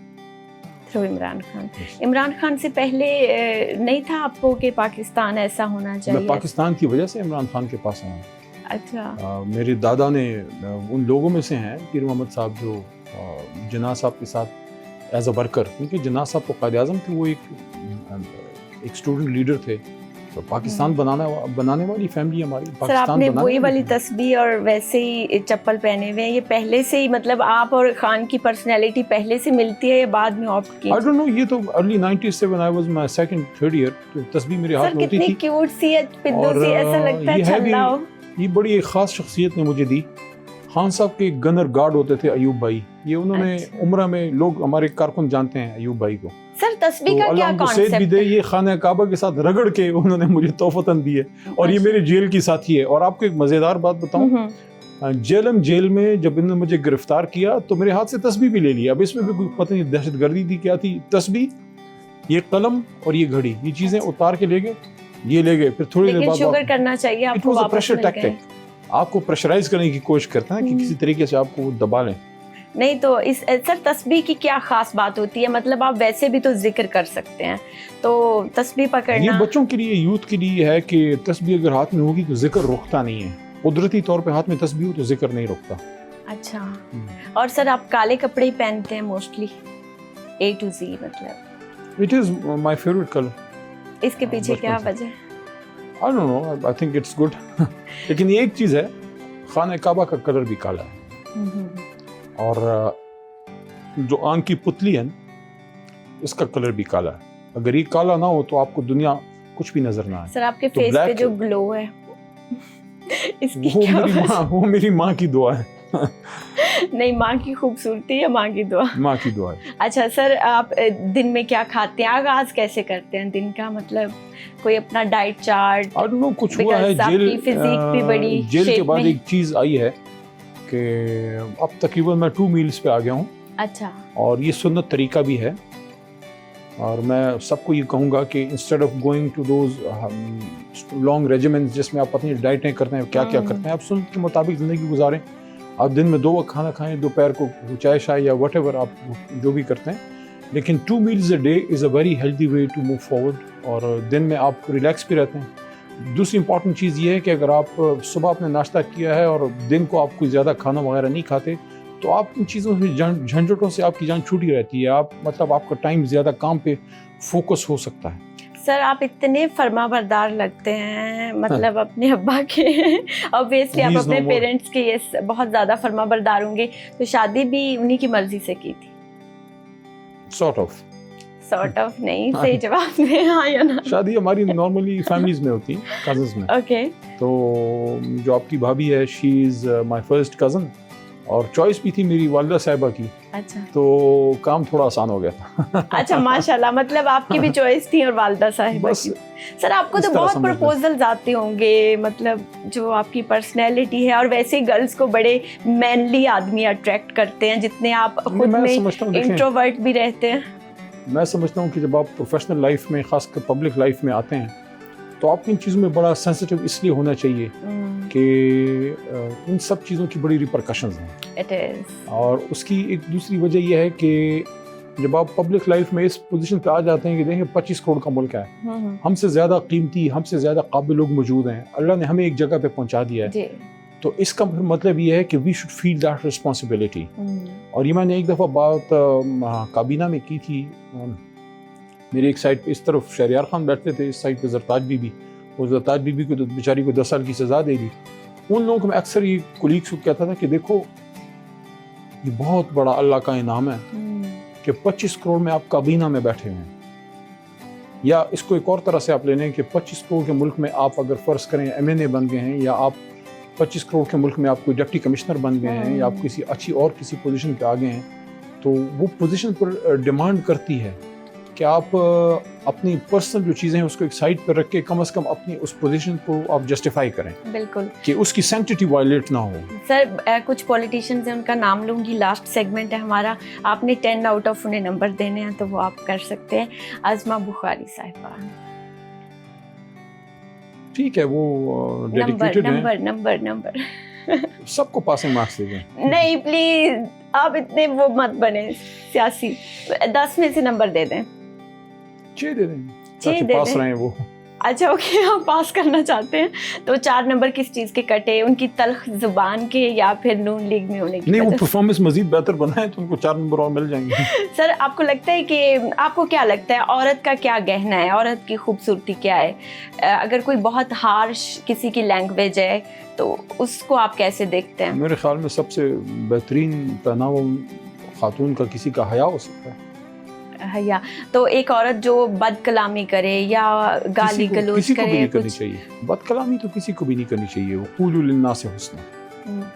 تھرو عمران خان. عمران خان سے پہلے نہیں تھا آپ کو کہ پاکستان ایسا ہونا چاہیے؟ میں پاکستان کی وجہ سے عمران خان کے پاس آیا ہوں. اچھا. میرے دادا نے ان لوگوں میں سے ہیں پیر محمد صاحب جو جناح صاحب کے ساتھ ایز اے ورکر, کیونکہ جناح صاحب کو قائد اعظم تھے, وہ ایک اسٹوڈنٹ لیڈر تھے. تو پاکستان بنانے والی فیملی ہماری. سر آپ نے وہی والی تسبیح اور ویسے ہی چپل پہنے ہوئے ہیں, یہ پہلے سے ہی مطلب آپ اور خان کی پرسنالٹی پہلے سے ملتی ہے یا بعد میں آپٹ کی؟ I don't know, یہ تو ارلی 90s سے when I was my second third year تو تسبیح میرے ہاتھ میں ہوتی تھی. سر کتنی کیوٹ سی ہے, پدو سی, ایسا لگتا ہے چھلا ہو. یہ بڑی ایک خاص شخصیت نے مجھے دی. خان صاحب کے گنر گارڈ ہوتے تھے ایوب بھائی, یہ انہوں نے عمرہ میں, لوگ ہمارے کارکن جانتے ہیں ایوب بھائی کو. سر تسبیح کا کیا کانسیپٹ ہے؟ یہ خانہ کعبہ کے ساتھ رگڑ کے انہوں نے مجھے تحفتاً دی ہے, اور یہ میرے جیل کی ساتھی ہے. اور آپ کو ایک مزیدار بات بتاؤں, جیل میں جب انہوں نے مجھے گرفتار کیا تو میرے ہاتھ سے تسبیح بھی لے لی. اب اس میں بھی کوئی پتہ نہیں دہشت گردی تھی کیا تھی. تسبیح, یہ قلم اور یہ گھڑی, یہ چیزیں اتار کے لے گئے, یہ لے گئے. پھر تھوڑی دیر بعد شوگر کرنا چاہیے آپ کو, پریشر ٹیکٹک, آپ کو پریشرائز کرنے کی کوشش کرتے ہیں کہ کسی طریقے سے آپ کو دبا لیں. نہیں تو اس سر تسبیح کی کیا خاص بات ہوتی ہے؟ مطلب آپ ویسے بھی تو ذکر کر سکتے ہیں, تو تسبیح پکڑنا یہ بچوں کے لیے, یوتھ کے لیے ہے کہ تسبیح اگر ہاتھ میں ہوگی تو ذکر رکتا نہیں ہے. قدرتی طور پہ ہاتھ میں تسبیح ہو تو ذکر نہیں رکتا. اچھا. اور سر آپ کالے کپڑے ہی پہنتے ہیں موسٹلی A to Z مطلب؟ It is my favorite color. اس کے پیچھے کیا وجہ ہے؟ I don't know, I think it's good. لیکن یہ ایک چیز ہے, خانہ کعبہ کا کلر بھی کالا ہے, اور جو آنکھ کی پتلی ہے اس کا کلر بھی کالا ہے. اگر یہ کالا نہ ہو تو آپ کو دنیا کچھ بھی نظر نہ آئے. سر آپ کے فیس پہ جو گلو ہے اس کی کیا وجہ؟ وہ میری ماں کی دعا ہے. نہیں, ماں کی خوبصورتی یا ماں کی دعا؟ ماں کی دعا ہے. اچھا سر, آپ دن میں کیا کھاتے ہیں, آغاز کیسے کرتے ہیں دن کا, مطلب کوئی اپنا ڈائٹ چارٹ؟ کچھ ہوا ہے جیل کے بعد, ایک چیز آئی ہے کہ اب تقریباً میں 2 میلز پہ آ گیا ہوں. اچھا. اور یہ سنت طریقہ بھی ہے, اور میں سب کو یہ کہوں گا کہ instead of going to those long regiments جس میں آپ اپنی ڈائٹیں کرتے ہیں, کیا کیا کرتے ہیں, آپ سنت کے مطابق زندگی گزاریں. آپ دن میں 2 وقت کھانا کھائیں, دوپہر کو چائے شائے یا وٹ ایور آپ جو بھی کرتے ہیں, لیکن 2 meals a day is a very healthy way to move forward, اور دن میں آپ ریلیکس بھی رہتے ہیں. دوسری امپورٹنٹ چیز یہ ہے کہ اگر آپ صبح آپ نے ناشتہ کیا ہے اور دن کو آپ کوئی زیادہ کھانا وغیرہ نہیں کھاتے تو آپ ان چیزوں سے جھنجھٹوں سے آپ کی جان چھوٹی رہتی ہے. آپ مطلب آپ کا ٹائم زیادہ کام پہ فوکس ہو سکتا ہے. سر آپ اتنے فرما بردار لگتے ہیں مطلب اپنے ابا کے obviously آپ اپنے پیرنٹس کے یہ بہت زیادہ فرما بردار ہوں گے, تو شادی بھی انہی کی مرضی سے کی تھی؟ سارٹ آف نہیں, صحیح جواب دیں ہاں یا نا. شادی ہماری نارملی فیملیز میں ہوتی ہے, کزنز میں. اوکے. تو جو آپ کی بھابھی ہے شی از مائی فرسٹ کزن, اور چوائس بھی تھی میری والدہ صاحبہ کی. اچھا, تو کام تھوڑا آسان ہو گیا تھا. اچھا ماشاء اللہ, مطلب آپ کی بھی چوائس تھی اور والدہ صاحبہ کی. سر آپ کو تو بہت پرپوزلز آتے ہوں گے, مطلب جو آپ کی پرسنالٹی ہے, اور ویسے ہی گرلس کو بڑے مینلی آدمی اٹریکٹ کرتے ہیں جتنے آپ خود میں انٹروورٹ بھی رہتے ہیں. میں سمجھتا ہوں کہ جب آپ پروفیشنل لائف میں, خاص کر پبلک لائف میں آتے ہیں, تو آپ ان چیزوں میں بڑا سینسٹیو اس لیے ہونا چاہیے کہ ان سب چیزوں کی بڑی ریپرکشنز ہیں. اور اس کی ایک دوسری وجہ یہ ہے کہ جب آپ پبلک لائف میں اس پوزیشن پہ آ جاتے ہیں کہ دیکھیں 25 کروڑ کا ملک ہے, ہم سے زیادہ قیمتی, ہم سے زیادہ قابل لوگ موجود ہیں, اللہ نے ہمیں ایک جگہ پہ پہنچا دیا ہے. تو اس کا مطلب یہ ہے کہ we should feel that responsibility. اور یہ میں نے ایک دفعہ بات کابینہ میں کی تھی. میری ایک سائڈ پہ اس طرف شہریار خان بیٹھتے تھے, اس سائڈ پہ زرتاج بی بی. وہ زرتاج بی بی کو بیچاری کو 10 سال کی سزا دے دی. ان لوگوں کو میں اکثر یہ کولیگس کو کہتا تھا کہ دیکھو یہ بہت بڑا اللہ کا انعام ہے کہ 25 کروڑ میں آپ کابینہ میں بیٹھے ہوئے ہیں. یا اس کو ایک اور طرح سے آپ لے لیں کہ 25 کروڑ کے ملک میں آپ اگر فرض کریں MNA بن گئے ہیں, یا آپ 25 کروڑ کے ملک میں آپ کوئی ڈپٹی کمشنر بن گئے ہیں, یا آپ کسی اچھی اور کسی پوزیشن پہ آ گئے ہیں, تو وہ پوزیشن پر ڈیمانڈ کرتی ہے کہ آپ اپنی پرسنل جو چیزیں ہیں اس کو ایک سائڈ پہ رکھ کے کم از کم اپنی اس پوزیشن کو آپ جسٹیفائی کریں. بالکل, کہ اس کی سینکٹیٹی وائلیٹ نہ ہو. سر کچھ پولیٹیشینز ہیں, ان کا نام لوں گی, لاسٹ سیگمنٹ ہے ہمارا, آپ نے 10 آؤٹ آف انہیں نمبر دینے ہیں تو وہ آپ کر سکتے ہیں. عظمہ بخاری صاحبہ, ٹھیک ہے, وہ ڈیڈیکیٹڈ ہیں. نمبر سب کو پاسنگ مارکس دے دیں. نہیں پلیز آپ اتنے وہ مت بنے سیاسی. 10 میں سے نمبر دے دیں. 6 دے دیں, 6 پاس رہے ہیں وہ. اچھا اوکے, آپ پاس کرنا چاہتے ہیں تو 4 نمبر کس چیز کے کٹے, ان کی تلخ زبان کے یا پھر نون لیگ میں ہونے کے؟ نہیں, وہ پرفارمنس مزید بہتر بنائے تو ان کو 4 نمبر اور مل جائیں گے. سر آپ کو لگتا ہے کہ, آپ کو کیا لگتا ہے عورت کا کیا گہنا ہے, عورت کی خوبصورتی کیا ہے؟ اگر کوئی بہت ہارش کسی کی لینگویج ہے تو اس کو آپ کیسے دیکھتے ہیں؟ میرے خیال میں سب سے بہترین پہناوا خاتون کا کسی کا حیا ہو سکتا ہے. حیا تو ایک عورت جو بد کلامی کرے یا گالی گلوچ کرے, نہیں کرنی چاہیے. بد کلامی تو کسی کو بھی نہیں کرنی چاہیے. وقولوا للناس حسنا,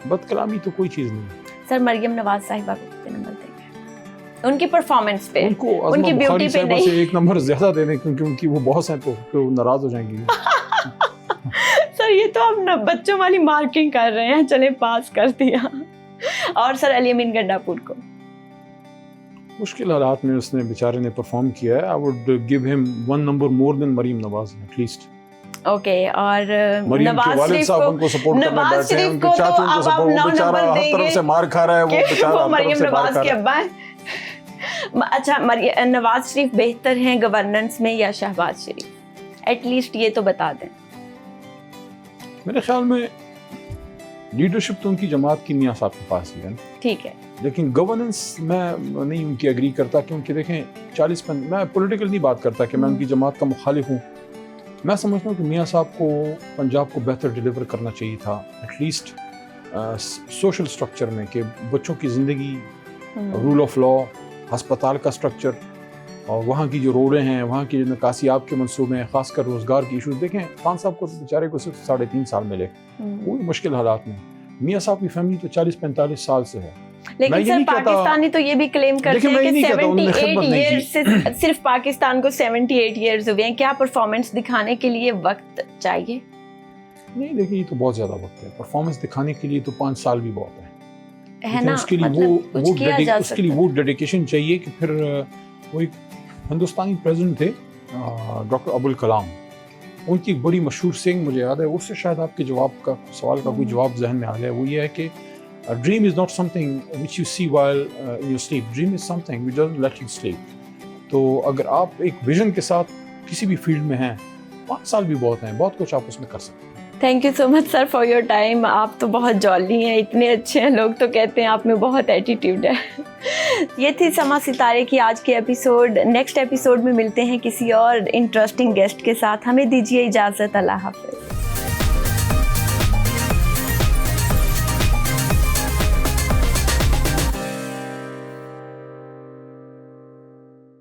بد کلامی تو کوئی چیز نہیں. سر مریم نواز صاحبہ کو کتنے نمبر دیں گے ان کی پرفارمنس پہ؟ ان کی بیوٹی پہ نہیں, 1 نمبر زیادہ دے دیں کیونکہ ان کی وہ بہت ہیں تو ناراض ہو جائیں گی. سر یہ تو آپ بچوں والی مارکنگ کر رہے ہیں, چلے پاس کر دیا. اور سر علی امین گنڈا پور کو مشکل حالات میں اس نے بیچارے نے پرفارم کیا ہے. I would give him 1 number more than Maryam Nawaz at least. Okay, اور نواز شریف کو سپورٹ کرنا بیٹھے ہیں, ان کے چاچوں کو سپورٹ, وہ بیچارہ ہر طرف سے مار کھا رہا ہے, وہ بیچارہ مریم نواز کے ابا ہیں. اچھا نواز شریف بہتر ہیں گورننس میں یا شہباز شریف؟ ایٹ لیسٹ یہ تو بتا دیں. میرے خیال میں لیڈرشپ تو ان کی جماعت کی میاں صاحب کے پاس ہی ہے, ٹھیک ہے, لیکن گورننس میں نہیں ان کی ایگری کرتا. کیونکہ دیکھیں 40 میں پولیٹیکل نہیں بات کرتا کہ میں ان کی جماعت کا مخالف ہوں. میں سمجھتا ہوں کہ میاں صاحب کو پنجاب کو بہتر ڈیلیور کرنا چاہیے تھا, ایٹ لیسٹ سوشل سٹرکچر میں, کہ بچوں کی زندگی, رول آف لا, ہسپتال کا سٹرکچر, اور وہاں کی جو روڈیں ہیں, وہاں کی جو نکاسیاب کے منصوبے ہیں, خاص کر روزگار کی ایشوز. دیکھیں خان صاحب کو بیچارے کو صرف 3.5 سال ملے, وہ مشکل حالات میں. میاں صاحب کی فیملی تو 40-45 سال سے ہے. لیکن سر پاکستانی تو یہ بھی کلیم کرتے ہیں کہ 78 ایئرز, صرف پاکستان کو 78 ایئرز ہوئے ہیں. کیا پرفارمنس دکھانے کے لیے وقت چاہیے؟ نہیں دیکھیں, یہ تو بہت زیادہ وقت ہے. پرفارمنس دکھانے کے لیے تو 5 سال بھی بہت ہے نا. اس کے لیے وہ ڈیڈیکیشن چاہیے کہ پھر وہ ایک ہندوستانی پریزیڈنٹ تھے ڈاکٹر ابوالکلام, ان کی بڑی مشہور سینگ مجھے یاد ہے, اس سے شاید آپ کے جواب کا سوال کا کوئی جواب ذہن میں آ گیا. وہ یہ ہے کہ dream is not something which you see while in your sleep, dream is something which doesn't let you sleep. تو اگر آپ ایک ویژن کے ساتھ کسی بھی فیلڈ میں ہیں 5 سال بھی بہت ہیں, بہت کچھ آپ اس میں کر سکتے ہیں. Thank you so much sir for your time. آپ تو بہت جولی ہیں, اتنے اچھے ہیں, لوگ تو کہتے ہیں آپ میں بہت ایٹیٹیوڈ ہے. یہ تھی سما ستارے کی آج کے ایپیسوڈ. نیکسٹ ایپیسوڈ میں ملتے ہیں کسی اور انٹرسٹنگ گیسٹ کے ساتھ. ہمیں دیجیے اجازت. اللہ حافظ.